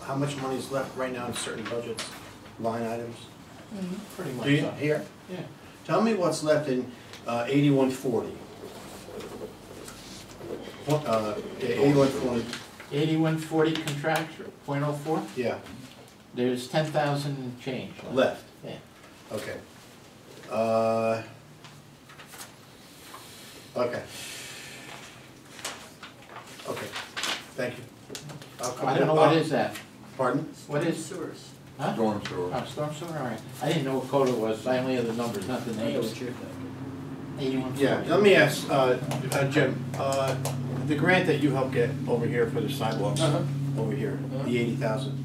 how much money is left right now in certain budgets, line items? Pretty much Do you, so. here? Yeah. Tell me what's left in 8140. 8140, 8140 contractual, .04, yeah, there's 10,000 and change left. left, Yeah. okay. Okay. Okay, thank you. I don't know what is that. Pardon? What is, Sewers. huh? Storm sewer. Oh, storm sewer, all right. I didn't know what code it was, I only had the numbers, not the I know names. what you're thinking. 8140. Yeah, let me ask, Jim, the grant that you helped get over here for the sidewalks, over here, the 80,000.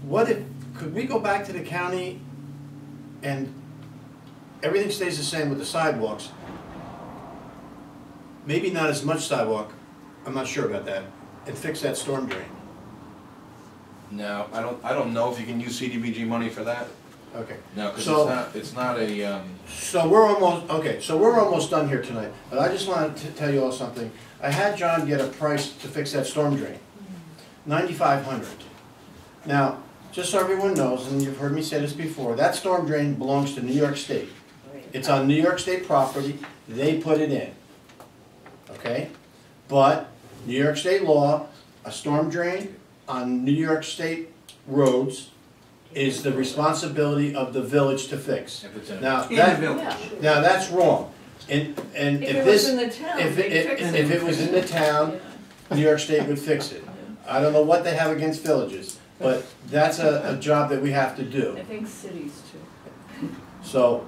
What if, could we go back to the county and everything stays the same with the sidewalks? Maybe not as much sidewalk, I'm not sure about that, and fix that storm drain. No, I don't know if you can use CDBG money for that. Okay. No, because So- it's not a, So we're almost done here tonight, but I just wanted to tell you all something. I had John get a price to fix that storm drain, $9,500. Now, just so everyone knows, and you've heard me say this before, that storm drain belongs to New York State. It's on New York State property, they put it in, okay? But New York State law, a storm drain on New York State roads is the responsibility of the village to fix. if it's in a. Now, In that, the village. now that's wrong. And If if it was this, in the town, if they'd it, fix it. if it was in the town, New York State would fix it. I don't know what they have against villages, but that's a job that we have to do. I think cities too. So,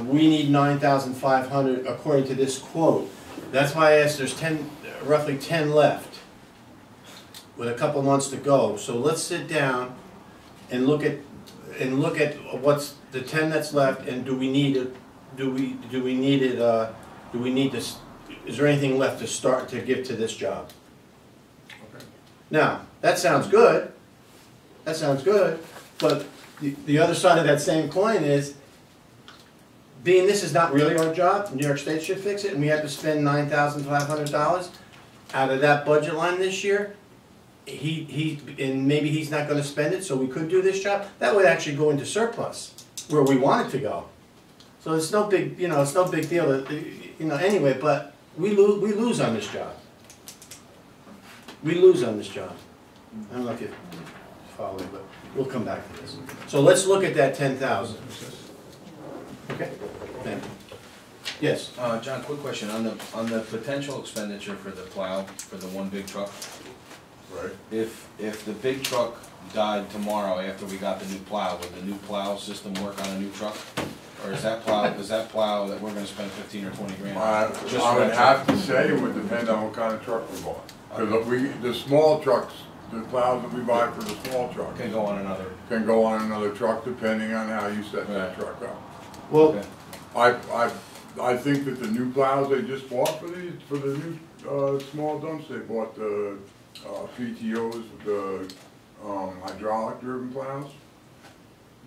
we need 9,500 according to this quote. That's why I asked, there's roughly 10 left with a couple months to go. So let's sit down and look at what's the 10 that's left, and do we need it, is there anything left to start to give to this job? Now, that sounds good, but the other side of that same coin is, being this is not really our job, New York State should fix it, and we have to spend $9,500 out of that budget line this year, and maybe he's not gonna spend it, so we could do this job, that would actually go into surplus, where we want it to go. So it's no big, it's no big deal, anyway, but we lose on this job. We lose on this job. I don't know if you follow me, but we'll come back to this. So let's look at that 10,000. Okay? Thank you. Yes? John, quick question, on the potential expenditure for the plow, for the one big truck, Right. if the big truck died tomorrow after we got the new plow, would the new plow system work on a new truck? Or is that plow that we're gonna spend 15 or 20 grand on? Just I for would that have truck? to say it would depend on what kind of truck we bought. Because the small trucks, the plows that we buy for the small trucks Can go on another, can go on another truck depending on how you set that Right. truck up. Well, okay. I think that the new plows they just bought for the new, small dumps, they bought the, PTOs, the, hydraulic driven plows.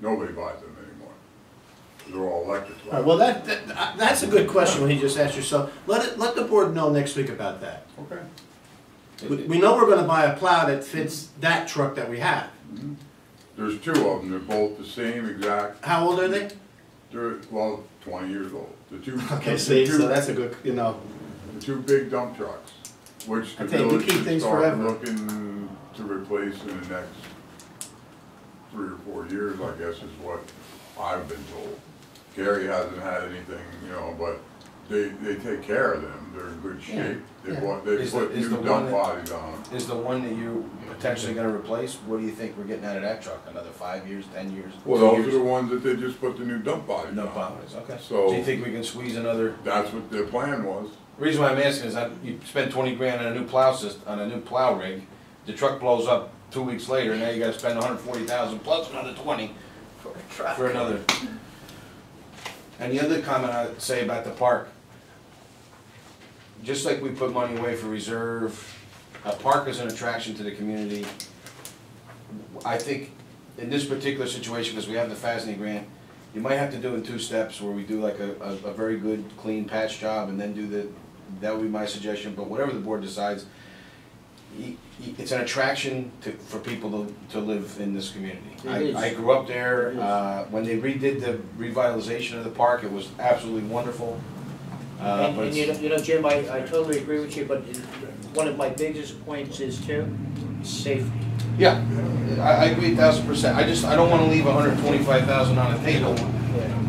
Nobody buys them anymore. They're all electric all right, plows. well, that's a good question when you just asked yourself. Let the board know next week about that. Okay. We know we're gonna buy a plow that fits that truck that we have. There's two of them, they're both the same exact, How old are they? they're, well, 20 years old. The two. Okay, the see, two- so that's a good, The two big dump trucks, which the I tell you, we village keep should things start forever. looking to replace in the next 3 or 4 years, I guess is what I've been told. Gary hasn't had anything, but they take care of them, they're in good shape. They Yeah. put Is the new one dump that- bodies on them. Is the one that you're potentially gonna replace, what do you think we're getting out of that truck? Another 5 years, 10 years? Well, 2 those are years? the ones that they just put the new dump bodies No on. problems, okay. So- Do you think we can squeeze another? That's what their plan was. The reason why I'm asking is that you spend 20 grand on a new plow system, on a new plow rig, the truck blows up 2 weeks later, and now you gotta spend 140,000 plus another 20 For a truck. for another. And the other comment I'd say about the park, just like we put money away for reserve, a park is an attraction to the community. I think in this particular situation, because we have the FASNY grant, you might have to do it in 2 steps, where we do like a very good, clean patch job, and then that would be my suggestion, but whatever the board decides, it's an attraction for people to live in this community. It is. I grew up there, It is. when they redid the revitalization of the park, it was absolutely wonderful. But And it's- Jim, I totally agree with you, but one of my biggest points is too, safety. Yeah, I agree 1,000%. I don't wanna leave 125,000 on the table,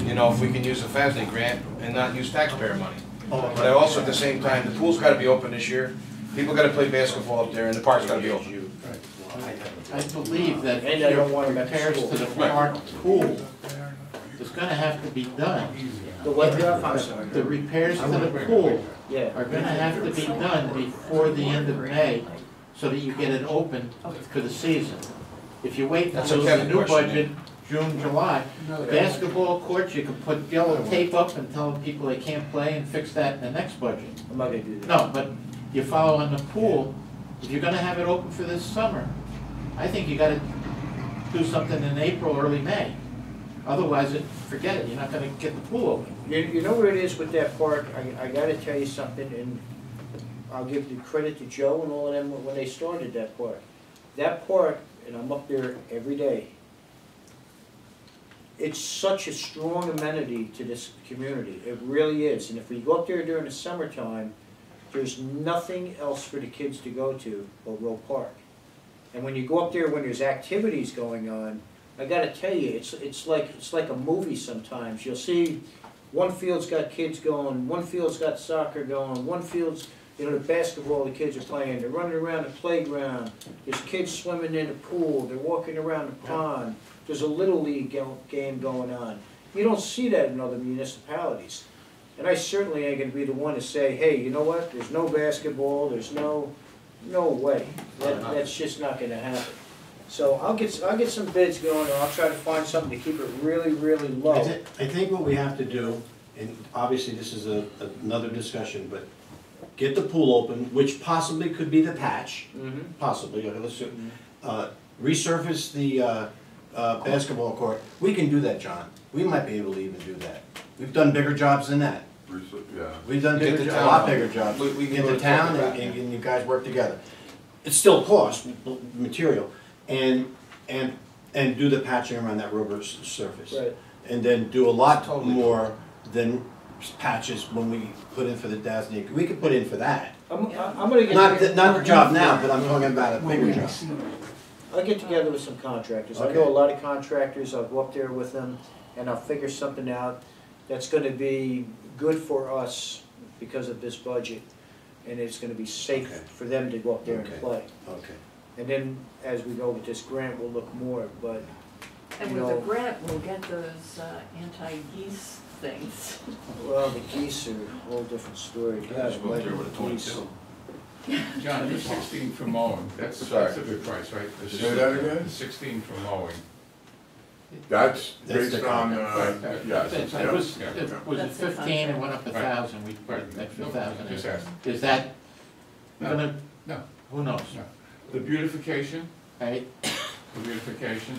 if we can use a FASNY grant and not use taxpayer money. But I also, at the same time, the pool's gotta be open this year, people gotta play basketball up there, and the park's gotta be open. I believe that And I don't want them at repairs school. to the park pool is gonna have to be done. The what, Jeff? I'm sorry. The repairs to the pool Yeah. are gonna have to be done before the end of May, so that you get it open for the season. If you wait That's a until the Kevin new question, budget, June, July, basketball courts, you can put yellow tape up and tell people they can't play and fix that in the next budget. I'm not gonna do that. No, but you follow on the pool, if you're gonna have it open for this summer, I think you gotta do something in April, early May. Otherwise, forget it, you're not gonna get the pool open. You know where it is with that park, I gotta tell you something, and I'll give the credit to Joe and all of them when they started that park. That park, and I'm up there every day, it's such a strong amenity to this community, it really is. And if we go up there during the summertime, there's nothing else for the kids to go to but Roe Park. And when you go up there when there's activities going on, I gotta tell you, it's like a movie sometimes. You'll see one field's got kids going, one field's got soccer going, one field's, you know, the basketball the kids are playing, they're running around the playground, there's kids swimming in the pool, they're walking around the pond, there's a little league game going on. You don't see that in other municipalities. And I certainly ain't gonna be the one to say, hey, you know what, there's no basketball, there's no way. That's just not gonna happen. So I'll get some bids going, and I'll try to find something to keep it really, really low. I think what we have to do, and obviously this is another discussion, but get the pool open, which possibly could be the patch, possibly, okay, let's resurface the basketball court. We can do that, John. We might be able to even do that. We've done bigger jobs than that. Yeah. We've done Get the a town lot on. bigger jobs. We can Get go the to town talk about and you guys work together. It still costs material and do the patching around that rubber surface. Right. And then do a lot Totally. more than patches when we put in for the DASNY. We could put in for that. I'm gonna get. Not the job now, but I'm talking about a When bigger we job. see it. I'll get together with some contractors. I Okay. know a lot of contractors. I'll go up there with them and I'll figure something out that's gonna be good for us because of this budget. And it's gonna be safe Okay. for them to go up there Okay. and play. Okay. And then, as we go with this grant, we'll look more, but, And you with the know, grant, we'll get those anti-geese things. well, the geese are a whole different story. Yeah, just go up there with a Geese. 22. John, you're 16 for mowing, that's a good price, right? The Say that again? 16 for mowing. That's That's based the on, contract. yes. It yeah, was, yeah. it That's the 15 and went up Right. 1,000, we put an extra No, 1,000 Just in. ask. Is that No, gonna, no, who knows, no. The beautification, right? the beautification,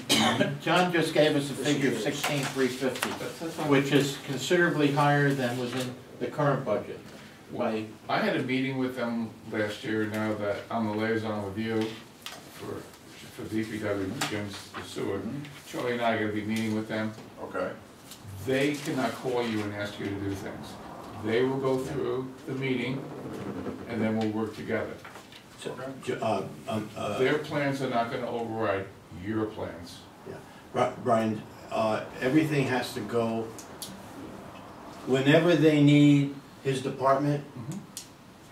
John just gave us a figure of 16,350, that's fine. which is considerably higher than was in the current budget. By, I had a meeting with them last year, now that I'm the liaison with you for DPW, Jim's the sewer. Charlie and I are gonna be meeting with them. Okay, They cannot call you and ask you to do things. They will go through the meeting, and then we'll work together. Their plans are not gonna override your plans. Brian, everything has to go, whenever they need his department,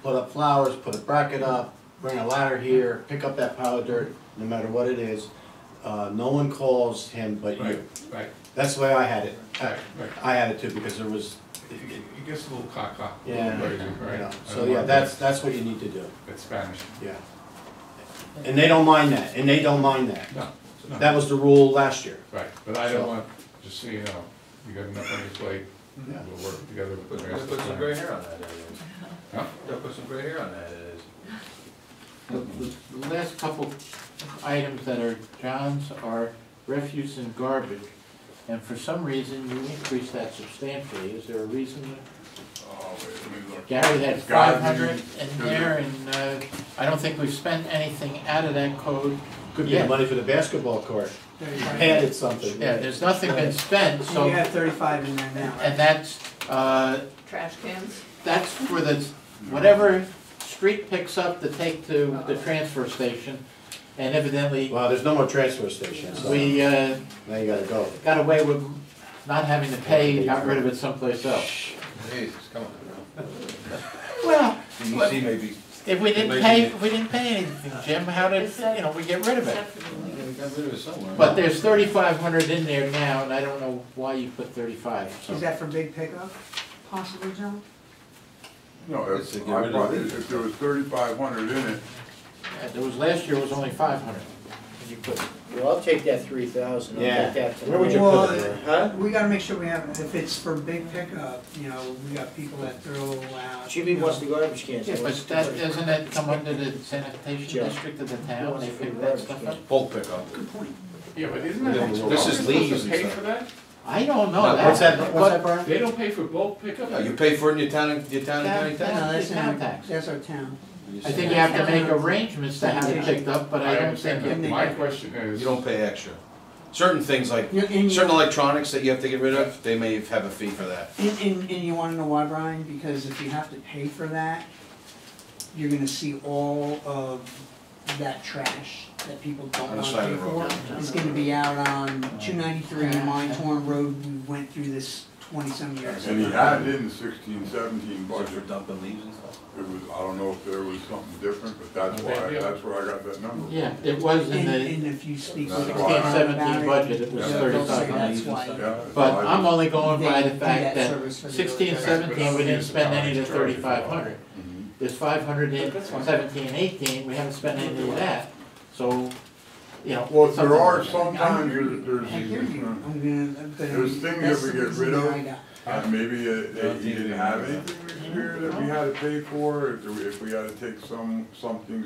put up flowers, put a bracket up, bring a ladder here, pick up that pile of dirt, no matter what it is. No one calls him but you. Right, That's the way I had it. right. I had it too, because there was, It gets a little caca, a yeah, little crazy, you right? know, I so don't yeah, want that's what you need to do, It's Spanish. yeah. And they don't mind that, and they don't mind that. No, no. That was the rule last year. Right, but I don't So- want, just so you know, you got enough on your plate, Yeah. we'll work together with the master Put some plan. gray hair on that, it is. Huh? Gotta put some gray hair on that, it is. the last couple items that are John's are refuse and garbage. And for some reason, you increased that substantially. Is there a reason? oh, wait, let me look. Gary had Garbage, 500 in there, and I don't think we've spent anything out of that code. Could be the Yeah. money for the basketball court. Added something. Yeah, there's nothing been spent, so, You have 35 in there now. and that's Trash cans? for the, whatever street picks up to take to the transfer station. And evidently, Well, there's no more transfer stations, so we now you gotta go. got away with not having to pay, got rid of it someplace else. Jesus, come on. Well, DEC maybe, if we didn't pay anything, Jim, how did, we get rid of it? Except for the legal. we got rid of it somewhere. But there's 3,500 in there now, and I don't know why you put 35, so. Is that for big pickup, possibly, John? No, It's to if, get rid of it. if there was 3,500 in it, There was, last year was only 500. And you put, well, I'll take that 3,000, I'll Yeah. take that to. Where would you Well, put it? Huh? We gotta make sure we have, if it's for big pickup, we got people that throw out. Jimmy wants the garbage cans. yeah, but that, doesn't it come under the sanitation Joe. district of the town? They pick that stuff up? Bulk pickup. Good point. Yeah, but isn't that? This is aren't we supposed to leaves and pay stuff. for that? I don't know No, that. What's that, Brian? They don't pay for bulk pickup? No, you pay for it in your town and Yeah, county yeah. tax. No, town tax. that's our town. I think you have to make arrangements to have it picked up, but I don't think understand you. that. My question is. You don't pay extra. Certain things like, And certain electronics that you have to get rid of, they may have a fee for that. you wanna know why, Brian? Because if you have to pay for that, you're gonna see all of that trash that people don't On the wanna side pay of the road. for. It's gonna be out on 293 Mine Torn Road. We went through this 20-some years And he ago. had it in the 16-17 For budget. dumping leaves and stuff. It was, I don't know if there was something different, but that's why, that's where I got that number. Yeah, it was in the And if you speak with That's the why- town 16-17 about budget, it was Yeah. they'll say 35. that's why. Yeah, But so I I'm just- only going by the They do fact that that service for the 16, village. 17, we didn't spend any of the Charge. 3,500. Mhm. There's 500 in 17, 18, we haven't spent any of that, so, you know. Well, it's there something- are sometimes there's. I hear you. I'm gonna. There's things that that's we the get reason rid of. that I got. Maybe he didn't have anything this year that we had to pay for, if we had to take something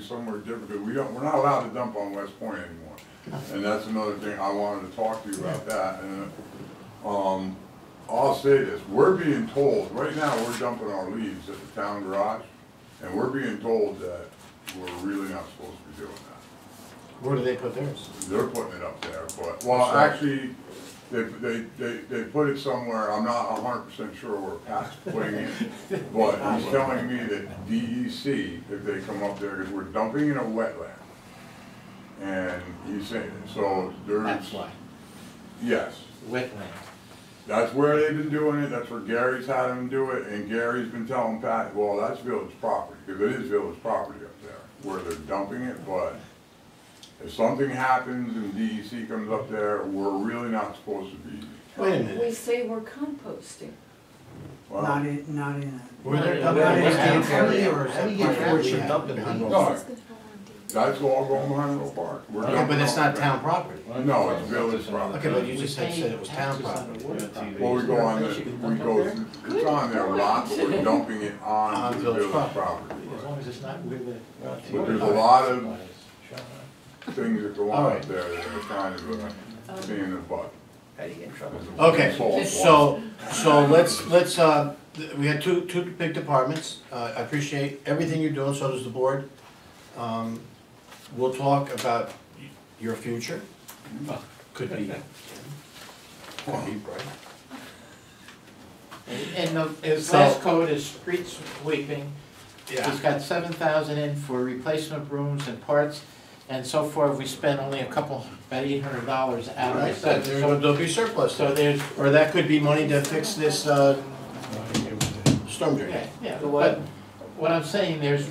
somewhere different, because we're not allowed to dump on West Point anymore. And that's another thing, I wanted to talk to you about that, and, I'll say this, we're being told, right now, we're dumping our leaves at the town garage, and we're being told that we're really not supposed to be doing that. Where do they put theirs? They're putting it up there, but, well, actually, they put it somewhere, I'm not 100% sure where Pat's putting it, but he's telling me that DEC, if they come up there, because we're dumping in a wetland. And he's saying, so there's. That's why, Yes, wetland. that's where they've been doing it, that's where Gary's had him do it, and Gary's been telling Pat, well, that's village property, because it is village property up there, where they're dumping it, but if something happens and DEC comes up there, we're really not supposed to be. Wait a We minute. say we're composting. Well, Not in Were there Yeah, dumping yeah, in yeah. town area, or is How that do you get part fortune we dumping have? on no, that's all going behind the park. We're Okay, dumping but it's all not that. town property. No, it's village property. Okay, but you just said it was town property. Well, we go on the, we go, it's on there a lot, but we're dumping it on the village property. As long as it's not with the. But there's a lot of things that go All on right. up there that are kind of, pain in the butt. How do you get in trouble? Okay, Salt. so let's, we had two big departments. I appreciate everything you're doing, so does the board. We'll talk about your future. Could be. Could be bright. And his So- last code is street sweeping. Yeah. He's got 7,000 in for replacement brooms and parts, and so far we spent only about $800 out of Right, the so there'll be surplus. So there's, Or that could be money to fix this, storm drain. yeah, The what? but what I'm saying, there's,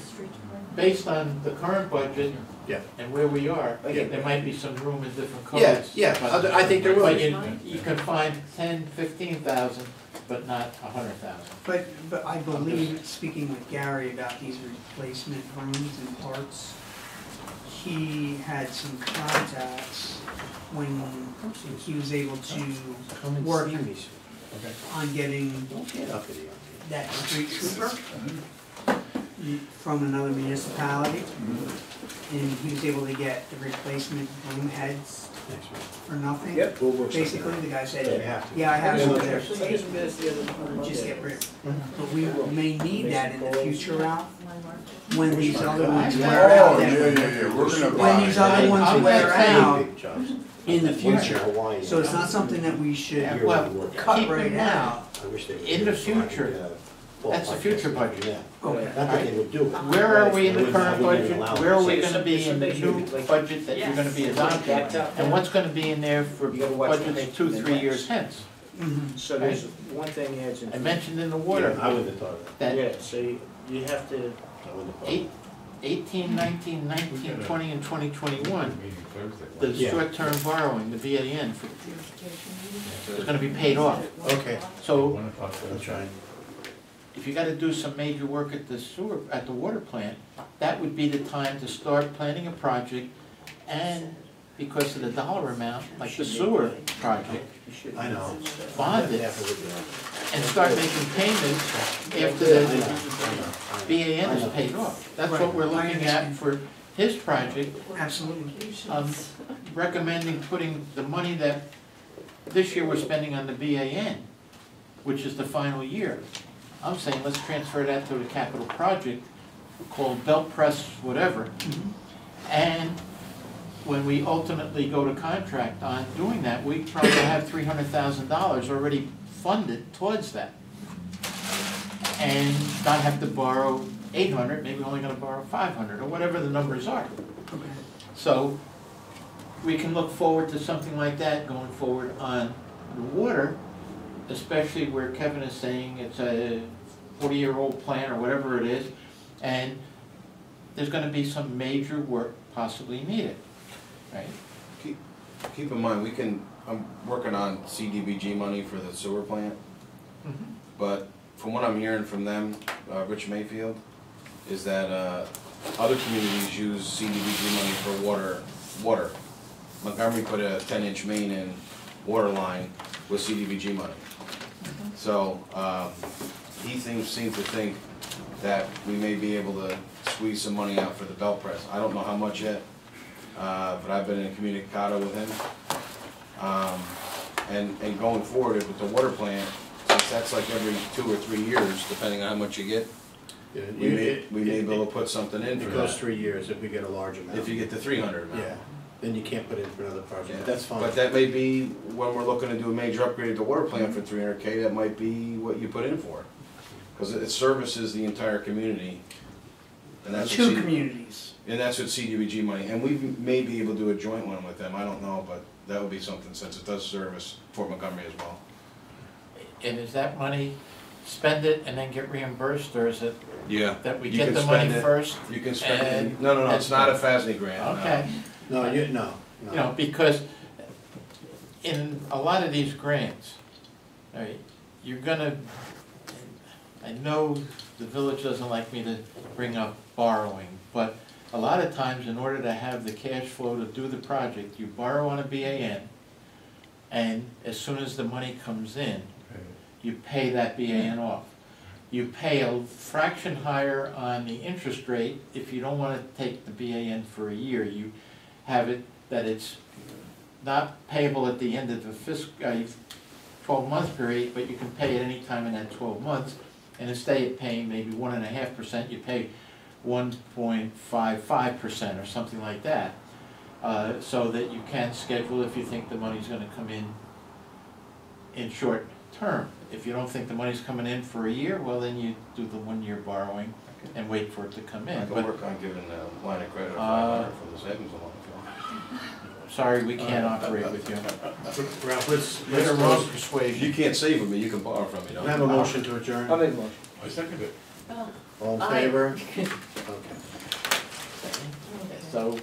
based on the current budget Yeah. and where we are, Yeah. there might be some room in different codes. Yeah, yeah, but- I think there will But be. you can find 10, 15,000, but not 100,000. But I believe, speaking with Gary about these replacement rooms and parts, he had some contacts when he was able to Come and work see me. Okay. on getting Don't get up in here. that street sweeper from another municipality. And he was able to get the replacement broom heads Thanks, man. for nothing. Yep, we'll work something Basically, out. the guy Yeah, you said, have to. yeah, I have Yeah, some look, there, So I guess we got this the other. just get rid. Mhm. But we may need that in the future, Ralph, when these other ones Oh, wear out. yeah, then- yeah, we're gonna buy. When these other ones I'm wear not saying- out Big jobs. in the future. Hawaii. So it's not something that we should Well, cut keep in right mind, out. I wish they would in do the it so I could, future, that's the future budget. Yeah. Okay. Not that they would do it. Where are we in the They current wouldn't budget? allow Where are it. we gonna be in the new budget that you're gonna be adopting? And what's gonna be in there for You gotta watch budgets the 2-3 years hence? Mhm. So there's one thing adds in. I mentioned in the Yeah, water I wouldn't have thought of that Yeah, so you have to, that. I wouldn't have thought of 18, 19, 19, 20, and 2021, Meeting the Thursday. Yeah. short-term borrowing, the VAN, is gonna be paid off. that. Okay, So 1 o'clock that's Thursday. right. if you gotta do some major work at the sewer, at the water plant, that would be the time to start planning a project. And because of the dollar amount, like the sewer project, you should. I know. bond it Yeah, but with and start making payments after the VAN is paid off. That's what we're looking at for his project. Absolutely. Recommending putting the money that this year we're spending on the BAN, which is the final year. I'm saying let's transfer that to the capital project called belt press, whatever. And when we ultimately go to contract on doing that, we probably have $300,000 already funded towards that. And not have to borrow 800, maybe only gonna borrow 500, or whatever the numbers are. Okay. So we can look forward to something like that going forward on the water, especially where Kevin is saying it's a 40-year-old plan or whatever it is, and there's gonna be some major work possibly needed, right? Keep in mind, I'm working on CDBG money for the sewer plant, but from what I'm hearing from them, Rich Mayfield, is that other communities use CDBG money for water. Montgomery put a 10-inch main in water line with CDBG money. So he seems to think that we may be able to squeeze some money out for the belt press. I don't know how much yet, but I've been in communicado with him. And going forward with the water plant, since that's like every 2 or 3 years, depending on how much you get, we may be able to put something in for It goes that. 3 years if we get a large amount. If you get the 300 amount. Yeah, then you can't put in for another project, Yeah. but that's fine. But that may be, when we're looking to do a major upgrade of the water plant for 300K, that might be what you put in for. Because it services the entire community. And that's what Two communities. And that's what CDBG money, and we may be able to do a joint one with them, I don't know, but that would be something, since it does service Fort Montgomery as well. And is that money, spend it and then get reimbursed, or is it Yeah. that we You get can the money spend it. first? You can spend it, And- no, it's not a FASNY grant. no. Okay, No, no. you know, because in a lot of these grants, right, you're gonna, I know the village doesn't like me to bring up borrowing, but a lot of times, in order to have the cash flow to do the project, you borrow on a BAN, and as soon as the money comes in, you pay that BAN off. You pay a fraction higher on the interest rate if you don't want to take the BAN for a year. You have it that it's not payable at the end of the fiscal 12-month period, but you can pay it any time in that 12 months. And instead of paying maybe 1.5%, you pay 1.55% or something like that, so that you can schedule if you think the money's going to come in short term. If you don't think the money's coming in for a year, well, then you do the 1-year borrowing and wait for it to come in. I can But work on giving a line of credit of 500 from the savings line. sorry, we can't operate with you. Ralph, let's You're the wrong If persuasion. you can't save them, you can borrow from me, can I have a don't you? motion to adjourn. I'll make a motion. I second it. Oh, All in Aye. favor? Okay. So